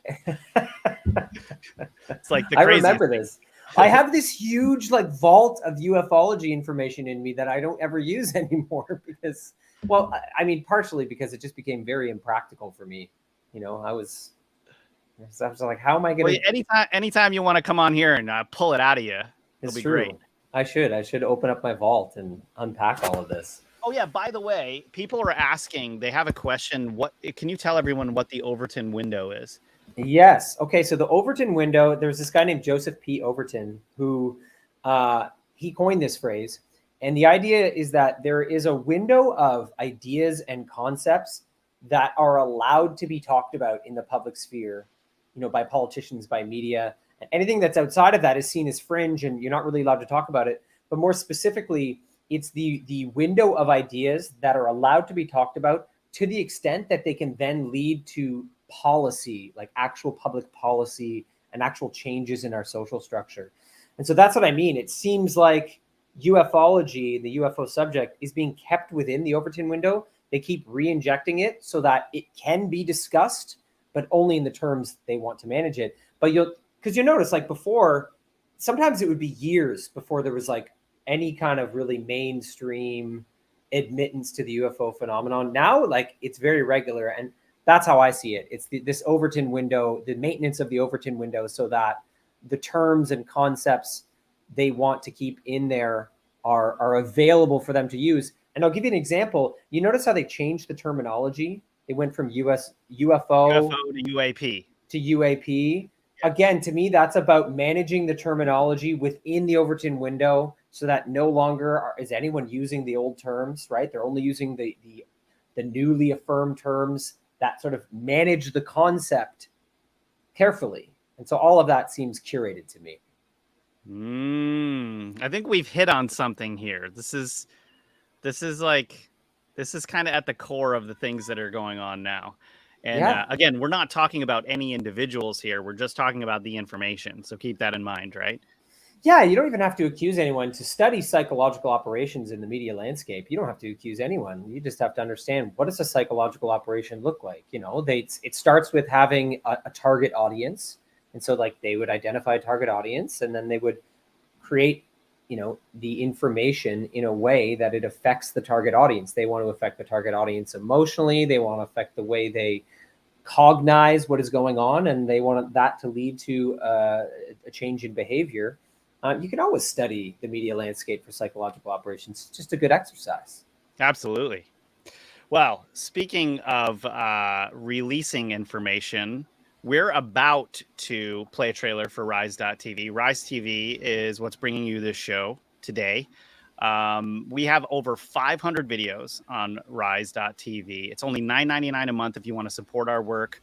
It's like the I crazy remember this. I have this huge like vault of ufology information in me that I don't ever use anymore because, well, I mean, partially because it just became very impractical for me. I was like, how am I going to? Anytime you want to come on here and pull it out of you, it'll be great. I should open up my vault and unpack all of this. Oh yeah. By the way, people are asking. They have a question. Can you tell everyone what the Overton window is? Yes. Okay. So the Overton window. There's this guy named Joseph P. Overton who he coined this phrase. And the idea is that there is a window of ideas and concepts that are allowed to be talked about in the public sphere, by politicians, by media. Anything that's outside of that is seen as fringe and you're not really allowed to talk about it. But more specifically, it's the window of ideas that are allowed to be talked about to the extent that they can then lead to policy, like actual public policy and actual changes in our social structure. And so that's what I mean. It seems like ufology, the UFO subject, is being kept within the Overton window. They keep re-injecting it so that it can be discussed, but only in the terms they want to manage it. But you'll notice, like before, sometimes it would be years before there was like any kind of really mainstream admittance to the UFO phenomenon. Now, like it's very regular, and that's how I see it. It's this Overton window, the maintenance of the Overton window, so that the terms and concepts they want to keep in there are available for them to use. And I'll give you an example. You notice how they changed the terminology? They went from UFO to UAP. To UAP. Again, to me, that's about managing the terminology within the Overton window so that no longer is anyone using the old terms, right? They're only using the newly affirmed terms that sort of manage the concept carefully. And so all of that seems curated to me. I think we've hit on something here. This is kind of at the core of the things that are going on now. And again, we're not talking about any individuals here. We're just talking about the information. So keep that in mind, right? Yeah, you don't even have to accuse anyone to study psychological operations in the media landscape. You don't have to accuse anyone. You just have to understand, what does a psychological operation look like? You know, it starts with having a target audience. And so like they would identify a target audience, and then they would create, you know, the information in a way that it affects the target audience. They want to affect the target audience emotionally. They want to affect the way they cognize what is going on, and they want that to lead to a change in behavior. You can always study the media landscape for psychological operations. It's just a good exercise. Absolutely. Well, speaking of releasing information, we're about to play a trailer for Rise.tv. Rise TV is what's bringing you this show today. We have over 500 videos on Rise.tv. It's only $9.99 a month if you want to support our work.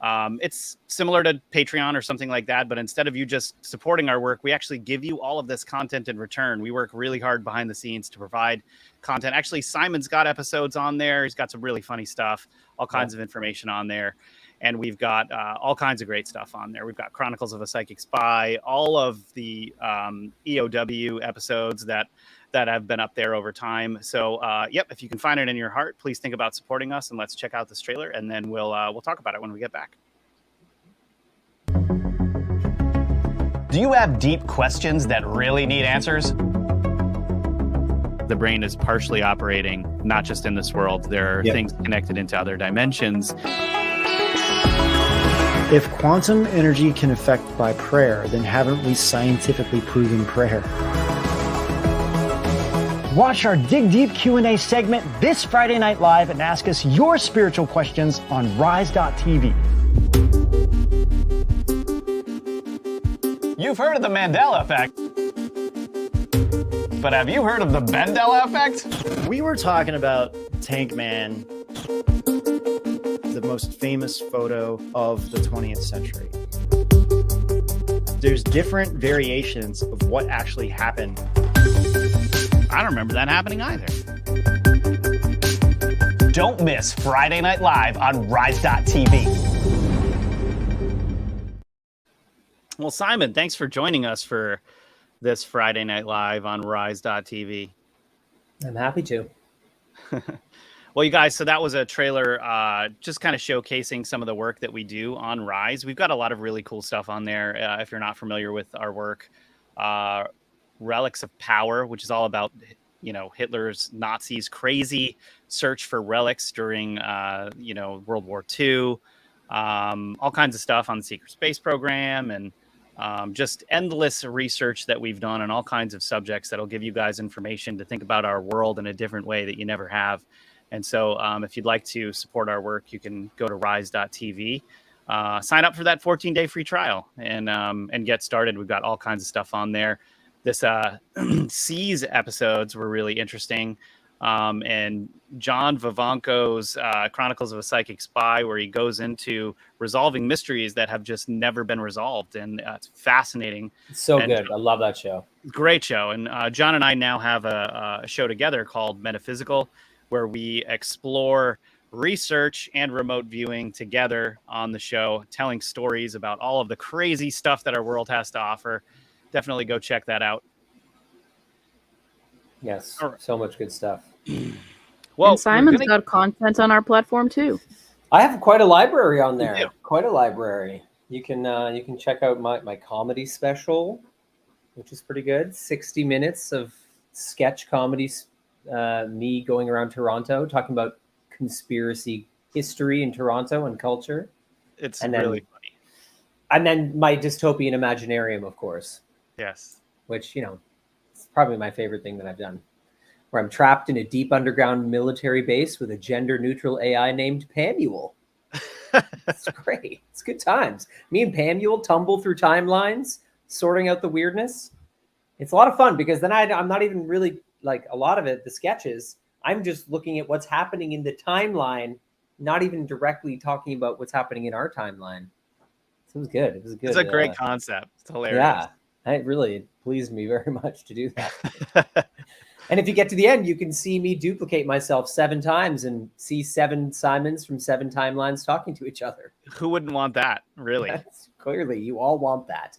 It's similar to Patreon or something like that, but instead of you just supporting our work, we actually give you all of this content in return. We work really hard behind the scenes to provide content. Actually, Simon's got episodes on there. He's got some really funny stuff, all kinds of information on there. And we've got all kinds of great stuff on there. We've got Chronicles of a Psychic Spy, all of the EOW episodes that have been up there over time. So, yep, if you can find it in your heart, please think about supporting us, and let's check out this trailer, and then we'll talk about it when we get back. Do you have deep questions that really need answers? The brain is partially operating, not just in this world. There are things connected into other dimensions. If quantum energy can affect by prayer, then haven't we scientifically proven prayer? Watch our Dig Deep Q&A segment this Friday Night Live and ask us your spiritual questions on Rise.tv. You've heard of the Mandela effect, but have you heard of the Mandela effect? We were talking about Tank Man, the most famous photo of the 20th century. There's different variations of what actually happened. I don't remember that happening either. Don't miss Friday Night Live on Rise.tv. Well, Simon, thanks for joining us for this Friday Night Live on Rise.tv. I'm happy to. Well, you guys, so that was a trailer just kind of showcasing some of the work that we do on Rise. We've got a lot of really cool stuff on there. If you're not familiar with our work, Relics of Power, which is all about, you know, Hitler's Nazis' crazy search for relics during, you know, World War II. All kinds of stuff on the secret space program, and just endless research that we've done on all kinds of subjects that'll give you guys information to think about our world in a different way that you never have. And so if you'd like to support our work, you can go to rise.tv, sign up for that 14-day free trial, and get started. We've got all kinds of stuff on there. This C's episodes were really interesting. And John Vivanco's Chronicles of a Psychic Spy, where he goes into resolving mysteries that have just never been resolved. And it's fascinating. It's so good. I love that show. Great show. And John and I now have a show together called Metaphysical, where we explore research and remote viewing together on the show, telling stories about all of the crazy stuff that our world has to offer. Definitely go check that out. Yes, so much good stuff. Well, and Simon's got content on our platform too. I have quite a library on there. Quite a library. You can check out my comedy special, which is pretty good. 60 minutes of sketch comedy, me going around Toronto talking about conspiracy history in Toronto and culture. It's really funny. And then my dystopian imaginarium, of course. Yes. Which, you know, it's probably my favorite thing that I've done, where I'm trapped in a deep underground military base with a gender-neutral AI named Pamuel. It's great. It's good times. Me and Pamuel tumble through timelines, sorting out the weirdness. It's a lot of fun because then I'm not even really, like, a lot of it, the sketches, I'm just looking at what's happening in the timeline, not even directly talking about what's happening in our timeline. So it was good. It was good. It's a great concept. It's hilarious. Yeah. It really pleased me very much to do that. And if you get to the end, you can see me duplicate myself 7 times and see 7 Simons from 7 timelines talking to each other. Who wouldn't want that, really? That's clearly, you all want that.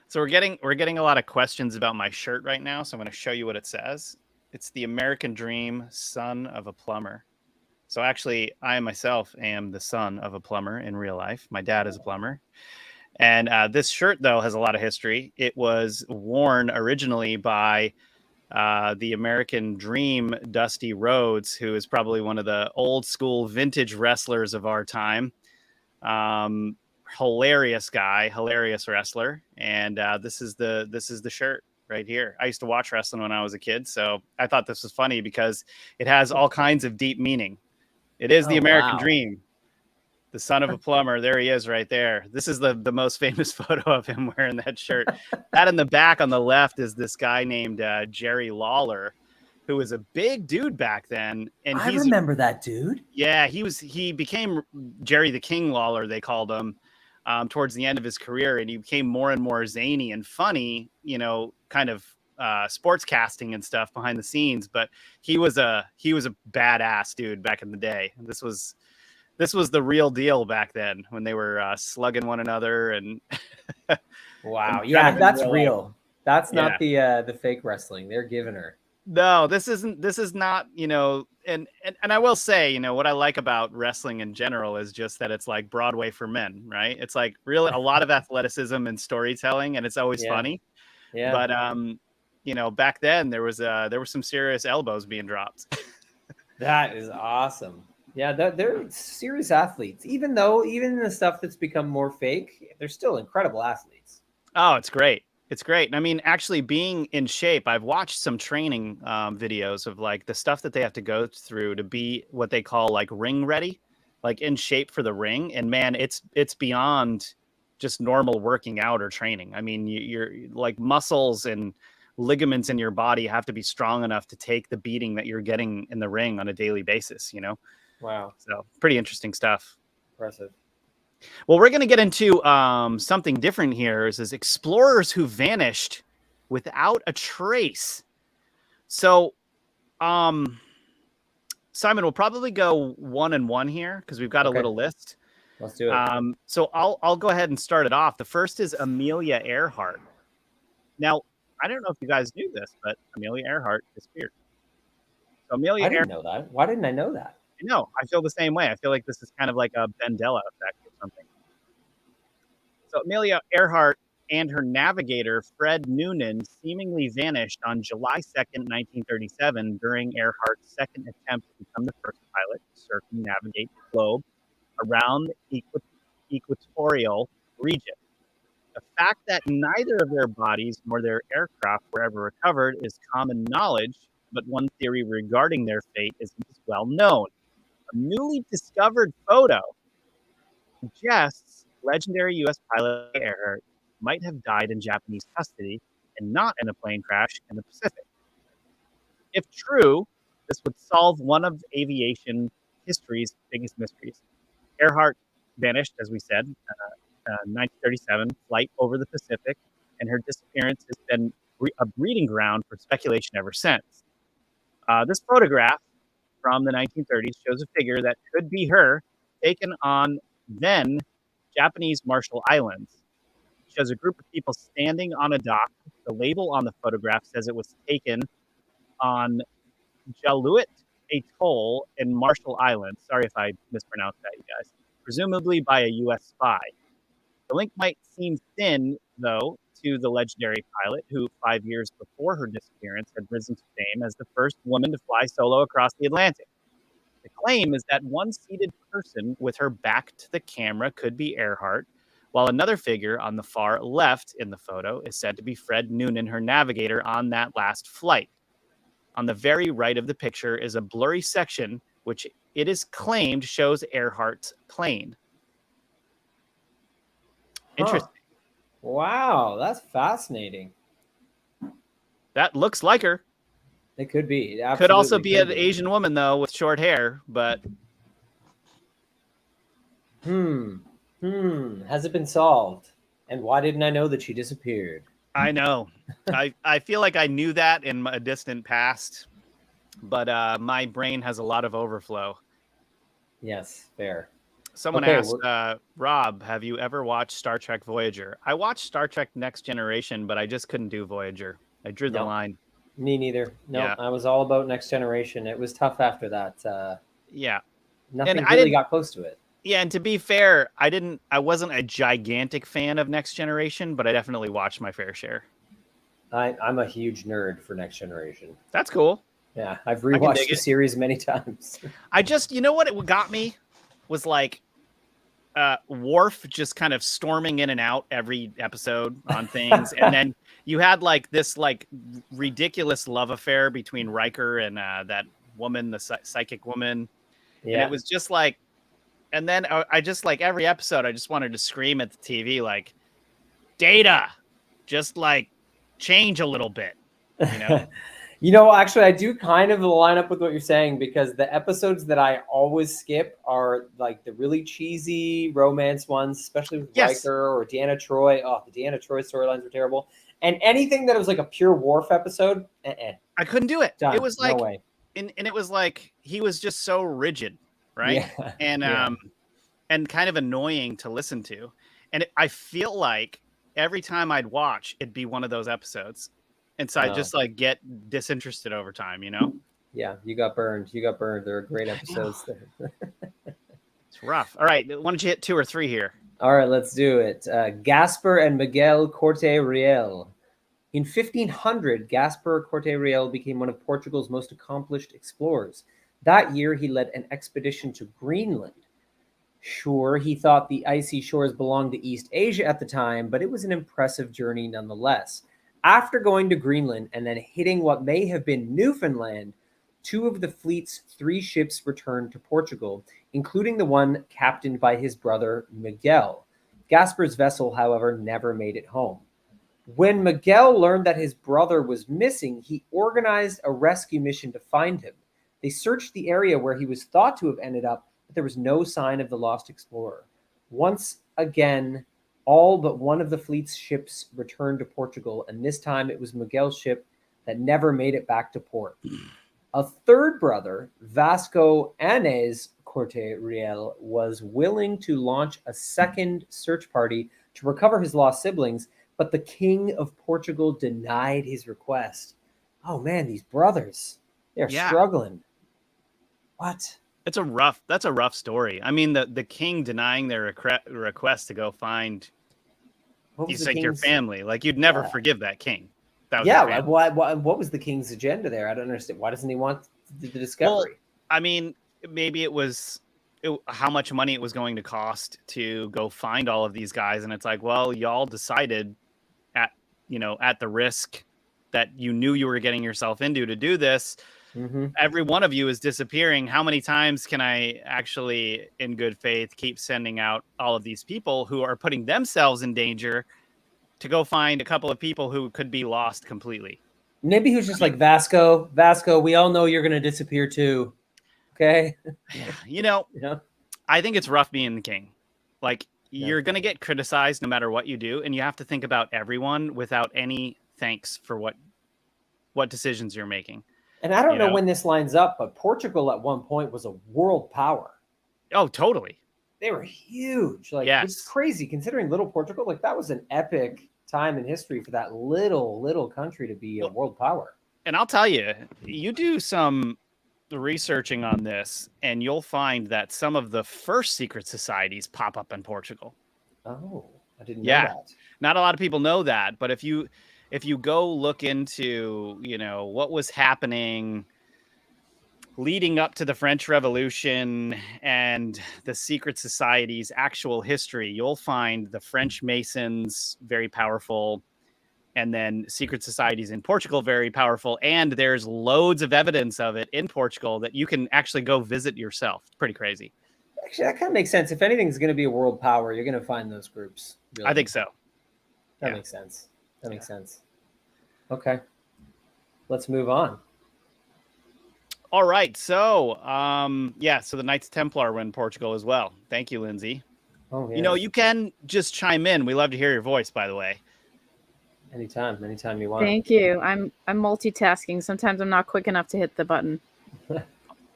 So we're getting a lot of questions about my shirt right now, so I'm going to show you what it says. It's the American Dream, son of a plumber. So actually, I myself am the son of a plumber in real life. My dad is a plumber. And this shirt, though, has a lot of history. It was worn originally by the American Dream, Dusty Rhodes, who is probably one of the old school vintage wrestlers of our time. Hilarious guy, hilarious wrestler. And this is the shirt right here. I used to watch wrestling when I was a kid, so I thought this was funny because it has all kinds of deep meaning. It is the American Dream, the son of a plumber. There he is right there. This is the most famous photo of him wearing that shirt. That in the back on the left is this guy named Jerry Lawler, who was a big dude back then. And I remember that dude. Yeah, he became Jerry the King Lawler, they called him, towards the end of his career. And he became more and more zany and funny, you know, kind of sports casting and stuff behind the scenes. But he was a badass dude back in the day. This was the real deal back then when they were slugging one another and wow. and Yeah, that's real. Real. That's not the fake wrestling. They're giving her. No, this is not, you know, and I will say, you know, what I like about wrestling in general is just that it's like Broadway for men, right? It's like really a lot of athleticism and storytelling, and it's always funny. Yeah. But you know, back then there were some serious elbows being dropped. That is awesome. Yeah, they're serious athletes. Even the stuff that's become more fake, they're still incredible athletes. Oh, it's great. It's great. I mean, actually being in shape, I've watched some training videos of like the stuff that they have to go through to be what they call like ring ready, like in shape for the ring. And man, it's beyond just normal working out or training. I mean, you're like muscles and ligaments in your body have to be strong enough to take the beating that you're getting in the ring on a daily basis, you know? Wow. So pretty interesting stuff. Impressive. Well, we're going to get into something different here. Is explorers who vanished without a trace. So, Simon, we'll probably go 1 and 1 here because we've got a little list. Let's do it. So I'll go ahead and start it off. The first is Amelia Earhart. Now, I don't know if you guys knew this, but Amelia Earhart disappeared. So Amelia I didn't know that. Why didn't I know that? No, I feel the same way. I feel like this is kind of like a Mandela effect or something. So Amelia Earhart and her navigator, Fred Noonan, seemingly vanished on July 2nd, 1937, during Earhart's second attempt to become the first pilot to circumnavigate the globe around the equatorial region. The fact that neither of their bodies nor their aircraft were ever recovered is common knowledge, but one theory regarding their fate isn't as well known. A newly discovered photo suggests legendary U.S. pilot Earhart might have died in Japanese custody and not in a plane crash in the Pacific. If true, this would solve one of aviation history's biggest mysteries. Earhart vanished, as we said, 1937 flight over the Pacific, and her disappearance has been a breeding ground for speculation ever since. This photograph from the 1930s shows a figure that could be her, taken on then Japanese Marshall Islands. It shows a group of people standing on a dock. The label on the photograph says it was taken on Jaluit Atoll in Marshall Islands. Sorry if I mispronounced that, you guys. Presumably by a U.S. spy. The link might seem thin, though, to the legendary pilot who 5 years before her disappearance had risen to fame as the first woman to fly solo across the Atlantic. The claim is that one seated person with her back to the camera could be Earhart, while another figure on the far left in the photo is said to be Fred Noonan, her navigator on that last flight. On the very right of the picture is a blurry section which it is claimed shows Earhart's plane. Interesting. Wow, that's fascinating. That looks like her. It could be. It Could also be an absolutely Asian woman, though, with short hair, but... Has it been solved? And why didn't I know that she disappeared? I know. I feel like I knew that in a distant past, but my brain has a lot of overflow. Yes, fair. Someone Okay, asked, Rob, have you ever watched Star Trek Voyager? I watched Star Trek Next Generation, but I just couldn't do Voyager. I drew the No. line. Me neither. No, Yeah. I was all about Next Generation. It was tough after that. Yeah. Nothing I really didn't- got close to it. Yeah, and to be fair, I wasn't a gigantic fan of Next Generation, but I definitely watched my fair share. I'm a huge nerd for Next Generation. That's cool. Yeah, I've can rewatched dig the it. series many times. You know what it got me was like Worf just kind of storming in and out every episode on things, and then you had like this like ridiculous love affair between Riker and that woman, the psychic woman, and Yeah. it was just like, and then I just like every episode I just wanted to scream at the TV like, Data, just like change a little bit, you know. You know, actually, I do kind of line up with what you're saying because the episodes that I always skip are like the really cheesy romance ones, especially with Yes. Riker or Deanna Troi. Oh, the Deanna Troi storylines were terrible. And anything that was like a pure Worf episode, I couldn't do it. Done. It was like, No way. and it was like he was just so rigid, right? Yeah. And Yeah. and kind of annoying to listen to. And I feel like every time I'd watch, it'd be one of those episodes, and so I just like get disinterested over time, you know. Yeah, you got burned. You got burned. There are great episodes there. It's rough. All right, why don't you hit 2 or 3 here? All right, let's do it. Gaspar and Miguel Corte Real. In 1500, Gaspar Corte Real became one of Portugal's most accomplished explorers. That year, he led an expedition to Greenland. Sure, he thought the icy shores belonged to East Asia at the time, but it was an impressive journey nonetheless. After going to Greenland and then hitting what may have been Newfoundland, 2 of the fleet's 3 ships returned to Portugal, including the one captained by his brother Miguel. Gaspar's vessel, however, never made it home. When Miguel learned that his brother was missing, he organized a rescue mission to find him. They searched the area where he was thought to have ended up, but there was no sign of the lost explorer. Once again, all but one of the fleet's ships returned to Portugal, and this time it was Miguel's ship that never made it back to port. A third brother, Vasco Anés Corte Real, was willing to launch a second search party to recover his lost siblings, but the King of Portugal denied his request. Oh man, these brothers, they're struggling. What? That's a rough story. I mean, the king denying their request to go find your family. Like, you'd never forgive that king. That was Yeah, what was the king's agenda there? I don't understand. Why doesn't he want the discovery? Well, I mean, maybe it was how much money it was going to cost to go find all of these guys, and it's like, well, y'all decided at the risk that you knew you were getting yourself into to do this. Mm-hmm. Every one of you is disappearing. How many times can I actually, in good faith, keep sending out all of these people who are putting themselves in danger to go find a couple of people who could be lost completely? Maybe he was just like, Vasco, we all know you're going to disappear too. Okay. I think it's rough being the king. Like, you're going to get criticized no matter what you do. And you have to think about everyone without any thanks for what decisions you're making. And I don't know when this lines up, but Portugal at one point was a world power. Oh, totally. They were huge. Like, it's crazy considering little Portugal. Like, that was an epic time in history for that little country to be a world power. And I'll tell you, you do some researching on this, and you'll find that some of the first secret societies pop up in Portugal. Oh, I didn't know that. Not a lot of people know that, but if you go look into, what was happening leading up to the French Revolution and the secret society's actual history, you'll find the French Masons very powerful, and then secret societies in Portugal very powerful. And there's loads of evidence of it in Portugal that you can actually go visit yourself. It's pretty crazy. Actually, that kind of makes sense. If anything's going to be a world power, you're going to find those groups. Really. I think so. That makes sense. That makes sense. Okay. Let's move on. All right. So, so the Knights Templar were in Portugal as well. Thank you, Lindsay. Oh, yeah. You can just chime in. We love to hear your voice, by the way. Anytime you want. Thank you. I'm multitasking. Sometimes I'm not quick enough to hit the button.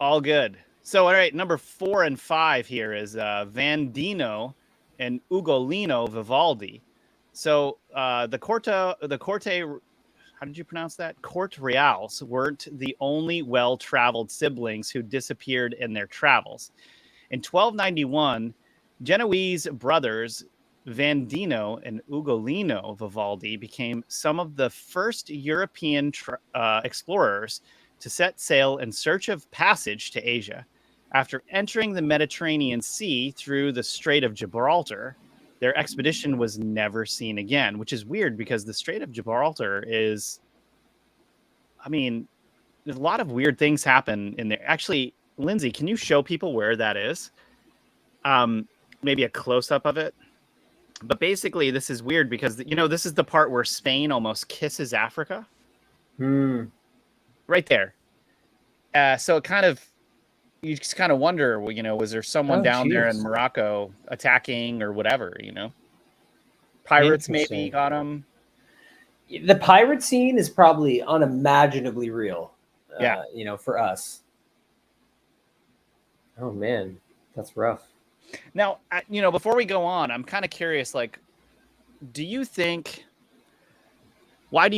All good. So, all right, number 4 and 5 here is Vandino and Ugolino Vivaldi. So, the Corte, how did you pronounce that? Court Reals weren't the only well-traveled siblings who disappeared in their travels. In 1291, Genoese brothers Vandino and Ugolino Vivaldi became some of the first European explorers to set sail in search of passage to Asia. After entering the Mediterranean Sea through the Strait of Gibraltar, their expedition was never seen again, which is weird because the Strait of Gibraltar is, I mean, there's a lot of weird things happen in there. Actually, Lindsay, can you show people where that is? Maybe a close-up of it. But basically, this is weird because, you know, this is the part where Spain almost kisses Africa. Right there. So it kind of, you just kind of wonder, well, you know, was there someone down there in Morocco attacking or whatever, you know? Pirates maybe got them. The pirate scene is probably unimaginably real. Yeah. You know, for us. Oh, man. That's rough. Now, you know, before we go on, I'm kind of curious, like, why do you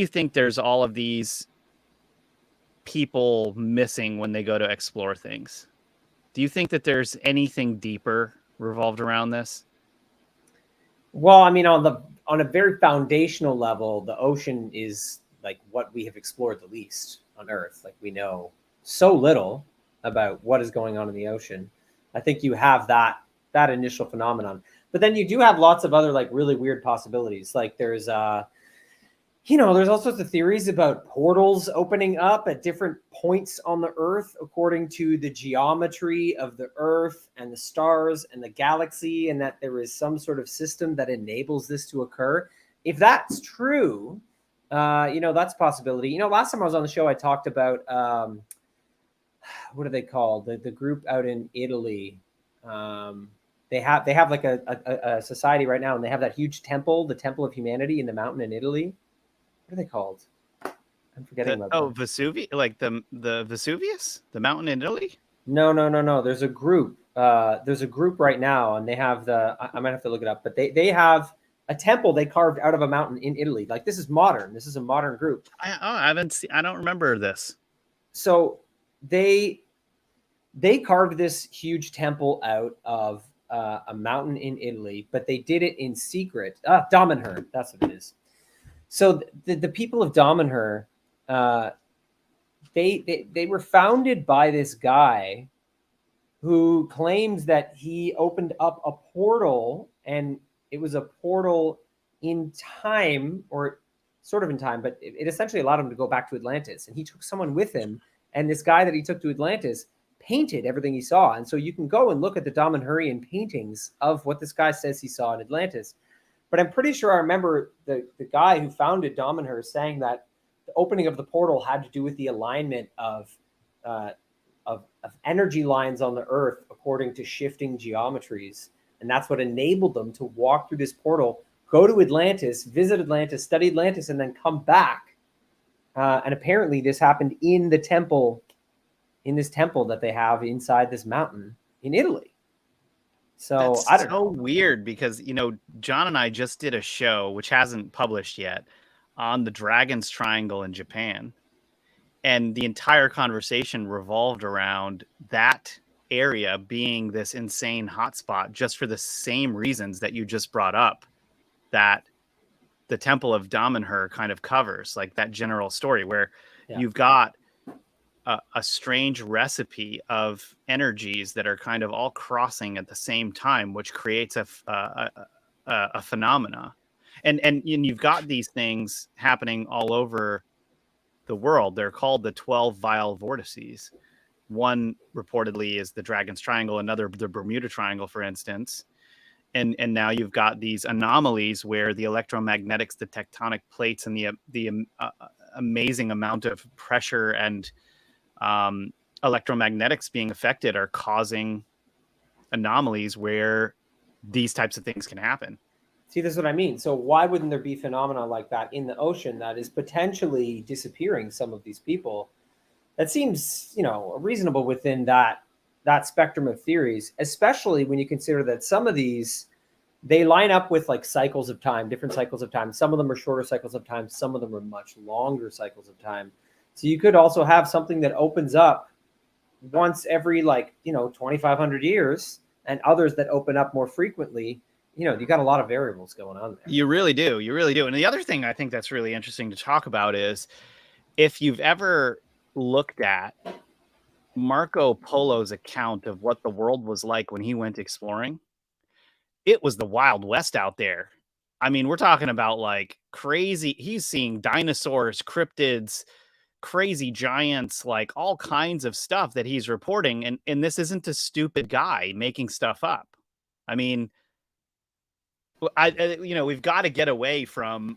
think there's all of these people missing when they go to explore things? Do you think that there's anything deeper revolved around this? Well, I mean, on a very foundational level, the ocean is like what we have explored the least on Earth. Like, we know so little about what is going on in the ocean. I think you have that initial phenomenon, but then you do have lots of other like really weird possibilities. Like there's you know, there's all sorts of theories about portals opening up at different points on the Earth according to the geometry of the Earth and the stars and the galaxy, and that there is some sort of system that enables this to occur. If that's true, you know, that's a possibility. You know, last time I was on the show, I talked about what are they called? The group out in Italy. They have like a society right now, and they have that huge temple, the Temple of Humanity in the mountain in Italy. What are they called? I'm forgetting about them. Vesuvius, like the Vesuvius, the mountain in Italy. No. There's a group. There's a group right now, and they have I might have to look it up, but they have a temple they carved out of a mountain in Italy. Like, this is modern. This is a modern group. I don't remember this. So they carved this huge temple out of a mountain in Italy, but they did it in secret. Damanhur, that's what it is. So the people of Damanhur, they were founded by this guy who claims that he opened up a portal, and it was a portal in time, or sort of in time, but it essentially allowed him to go back to Atlantis. And he took someone with him, and this guy that he took to Atlantis painted everything he saw. And so you can go and look at the Damanhurian paintings of what this guy says he saw in Atlantis. But I'm pretty sure I remember the guy who founded Damanhur saying that the opening of the portal had to do with the alignment of energy lines on the Earth according to shifting geometries. And that's what enabled them to walk through this portal, go to Atlantis, visit Atlantis, study Atlantis, and then come back. And apparently this happened in the temple, in this temple that they have inside this mountain in Italy. So That's I don't know. weird because, you know, John and I just did a show, which hasn't published yet, on the Dragon's Triangle in Japan. And the entire conversation revolved around that area being this insane hotspot just for the same reasons that you just brought up, that the Temple of Damanhur kind of covers, like that general story where you've got a strange recipe of energies that are kind of all crossing at the same time, which creates a phenomena. And you've got these things happening all over the world. They're called the 12 vial vortices. One reportedly is the Dragon's Triangle, another the Bermuda Triangle, for instance. And now you've got these anomalies where the electromagnetics, the tectonic plates, and the amazing amount of pressure and electromagnetics being affected are causing anomalies where these types of things can happen. See, this is what I mean. So why wouldn't there be phenomena like that in the ocean that is potentially disappearing some of these people? That seems, reasonable within that spectrum of theories, especially when you consider that some of these, they line up with like cycles of time, different cycles of time. Some of them are shorter cycles of time. Some of them are much longer cycles of time. So you could also have something that opens up once every 2,500 years, and others that open up more frequently. You got a lot of variables going on there. You really do. You really do. And the other thing I think that's really interesting to talk about is if you've ever looked at Marco Polo's account of what the world was like when he went exploring, it was the Wild West out there. I mean, we're talking about like crazy. He's seeing dinosaurs, cryptids, crazy giants, like all kinds of stuff that he's reporting. And this isn't a stupid guy making stuff up. I mean, we've got to get away from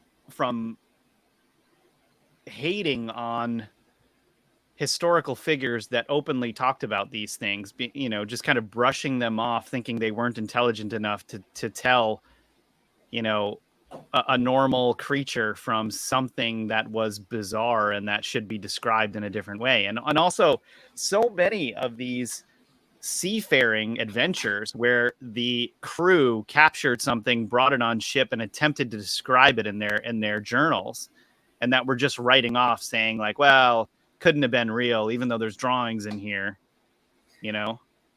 hating on historical figures that openly talked about these things, just kind of brushing them off, thinking they weren't intelligent enough to tell, a normal creature from something that was bizarre and that should be described in a different way. And also so many of these seafaring adventures where the crew captured something, brought it on ship, and attempted to describe it in their journals, and that we're just writing off, saying like, well, couldn't have been real, even though there's drawings in here,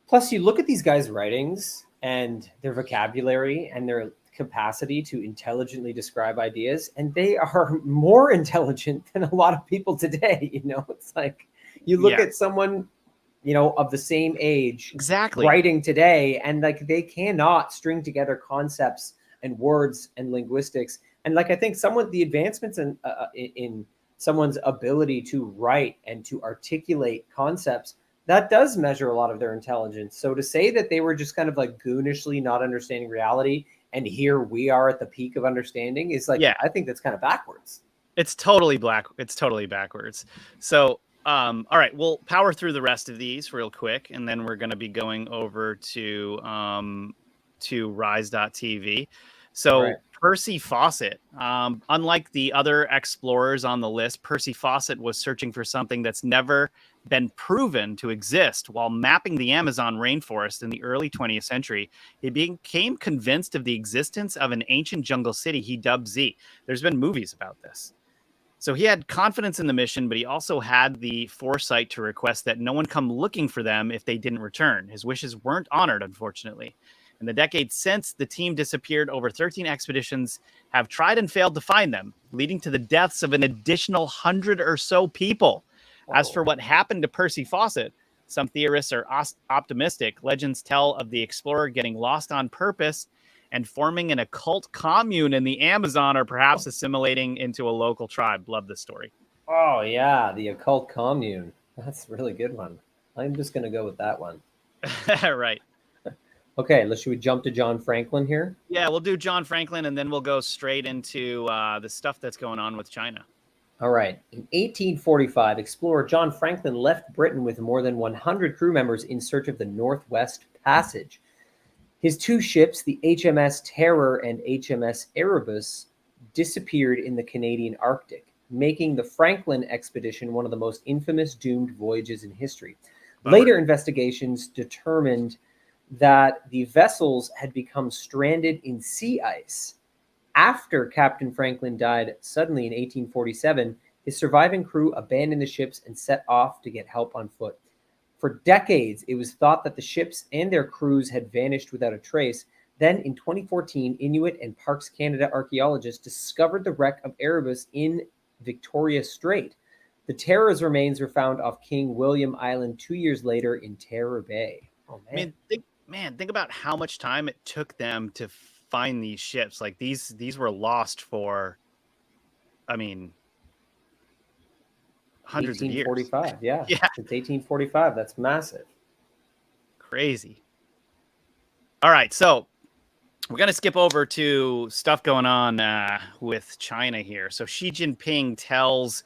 Plus, you look at these guys' writings and their vocabulary and their capacity to intelligently describe ideas, and they are more intelligent than a lot of people today. It's like you look at someone of the same age writing today, and like they cannot string together concepts and words and linguistics. And like I think the advancements in someone's ability to write and to articulate concepts, that does measure a lot of their intelligence. So to say that they were just kind of like goonishly not understanding reality, and here we are at the peak of understanding, is like, I think that's kind of backwards. It's totally backwards. So all right, we'll power through the rest of these real quick, and then we're going to be going over to rise.tv. So Percy Fawcett, unlike the other explorers on the list, Percy Fawcett was searching for something that's never been proven to exist. While mapping the Amazon rainforest in the early 20th century, he became convinced of the existence of an ancient jungle city he dubbed Z. There's been movies about this. So he had confidence in the mission, but he also had the foresight to request that no one come looking for them if they didn't return. His wishes weren't honored, unfortunately. In the decades since, the team disappeared. Over 13 expeditions have tried and failed to find them, leading to the deaths of an additional 100 or so people. As for what happened to Percy Fawcett, some theorists are optimistic. Legends tell of the explorer getting lost on purpose and forming an occult commune in the Amazon, or perhaps assimilating into a local tribe. Love this story. Oh, yeah, the occult commune. That's a really good one. I'm just going to go with that one. Right. Okay, should we jump to John Franklin here? Yeah, we'll do John Franklin, and then we'll go straight into the stuff that's going on with China. All right. In 1845, explorer John Franklin left Britain with more than 100 crew members in search of the Northwest Passage. His two ships, the HMS Terror and HMS Erebus, disappeared in the Canadian Arctic, making the Franklin expedition one of the most infamous doomed voyages in history. Later investigations determined that the vessels had become stranded in sea ice. After Captain Franklin died suddenly in 1847, his surviving crew abandoned the ships and set off to get help on foot. For decades, it was thought that the ships and their crews had vanished without a trace. Then in 2014, Inuit and Parks Canada archaeologists discovered the wreck of Erebus in Victoria Strait. The Terror's remains were found off King William Island 2 years later in Terror Bay. Oh, man. Think about how much time it took them to find these ships. Like these were lost for, hundreds of years. 1845, yeah. Since 1845, that's massive. Crazy. All right, so we're going to skip over to stuff going on with China here. So Xi Jinping tells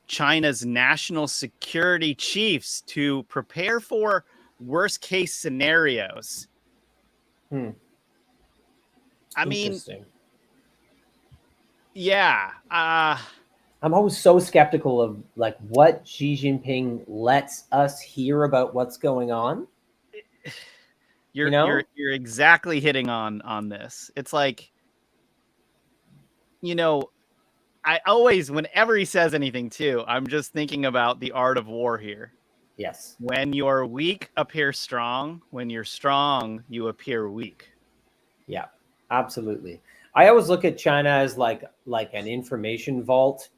China's national security chiefs to prepare for worst case scenarios. I mean, Yeah. I'm always so skeptical of like what Xi Jinping lets us hear about what's going on. You're exactly hitting on this. It's like, I always, whenever he says anything too, I'm just thinking about the art of war here. Yes. When you're weak, appear strong. When you're strong, you appear weak. Yeah, absolutely. I always look at China as like an information vault.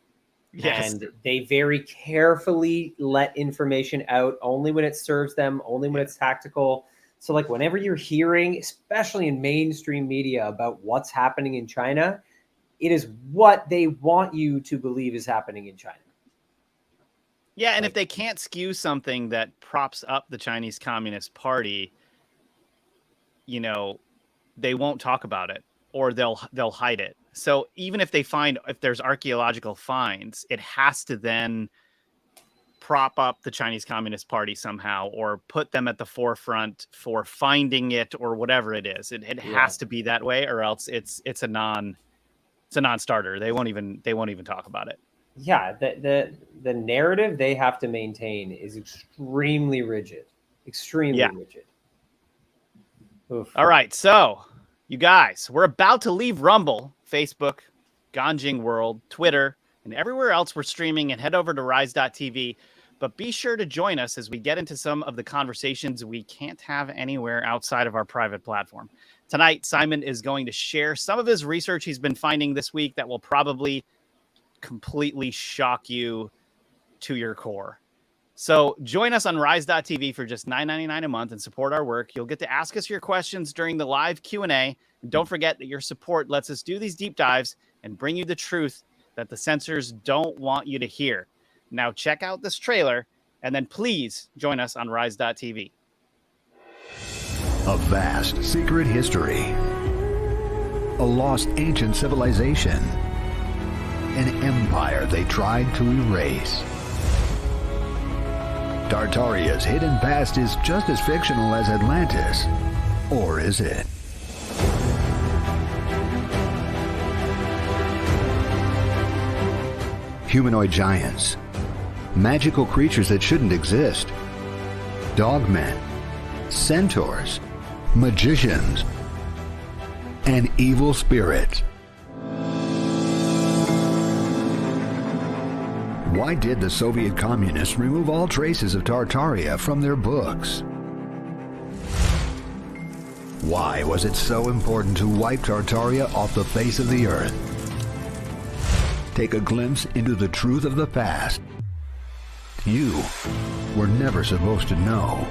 Yes. And they very carefully let information out only when it serves them, only when it's tactical. So like whenever you're hearing, especially in mainstream media, about what's happening in China, it is what they want you to believe is happening in China. Yeah, and if they can't skew something that props up the Chinese Communist Party, they won't talk about it, or they'll hide it. So even if there's archaeological finds, it has to then prop up the Chinese Communist Party somehow, or put them at the forefront for finding it, or whatever it is. It has to be that way, or else it's a non-starter. They won't even talk about it. Yeah, the narrative they have to maintain is extremely rigid. Extremely rigid. Oof. All right, so you guys, we're about to leave Rumble, Facebook, Ganjing World, Twitter, and everywhere else we're streaming, and head over to rise.tv. But be sure to join us as we get into some of the conversations we can't have anywhere outside of our private platform. Tonight, Simon is going to share some of his research he's been finding this week that will probably completely shock you to your core. So join us on rise.tv for just $9.99 a month and support our work. You'll get to ask us your questions during the live Q&A. And don't forget that your support lets us do these deep dives and bring you the truth that the censors don't want you to hear. Now check out this trailer, and then please join us on rise.tv. A vast secret history. A lost ancient civilization. An empire they tried to erase. Tartaria's hidden past is just as fictional as Atlantis. Or is it? Humanoid giants. Magical creatures that shouldn't exist. Dogmen. Centaurs. Magicians. And evil spirits. Why did the Soviet communists remove all traces of Tartaria from their books? Why was it so important to wipe Tartaria off the face of the earth? Take a glimpse into the truth of the past. You were never supposed to know.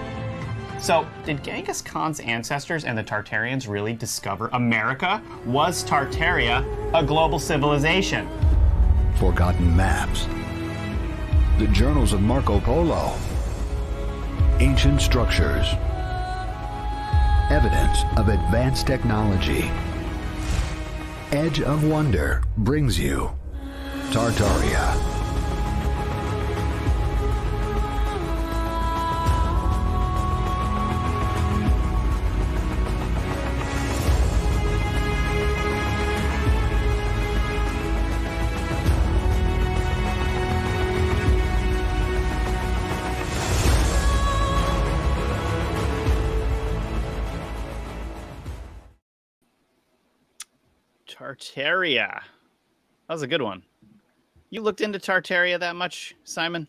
So, did Genghis Khan's ancestors and the Tartarians really discover America? Was Tartaria a global civilization? Forgotten maps. The journals of Marco Polo. Ancient structures. Evidence of advanced technology. Edge of Wonder brings you Tartaria. Tartaria. That was a good one. You looked into Tartaria that much, Simon?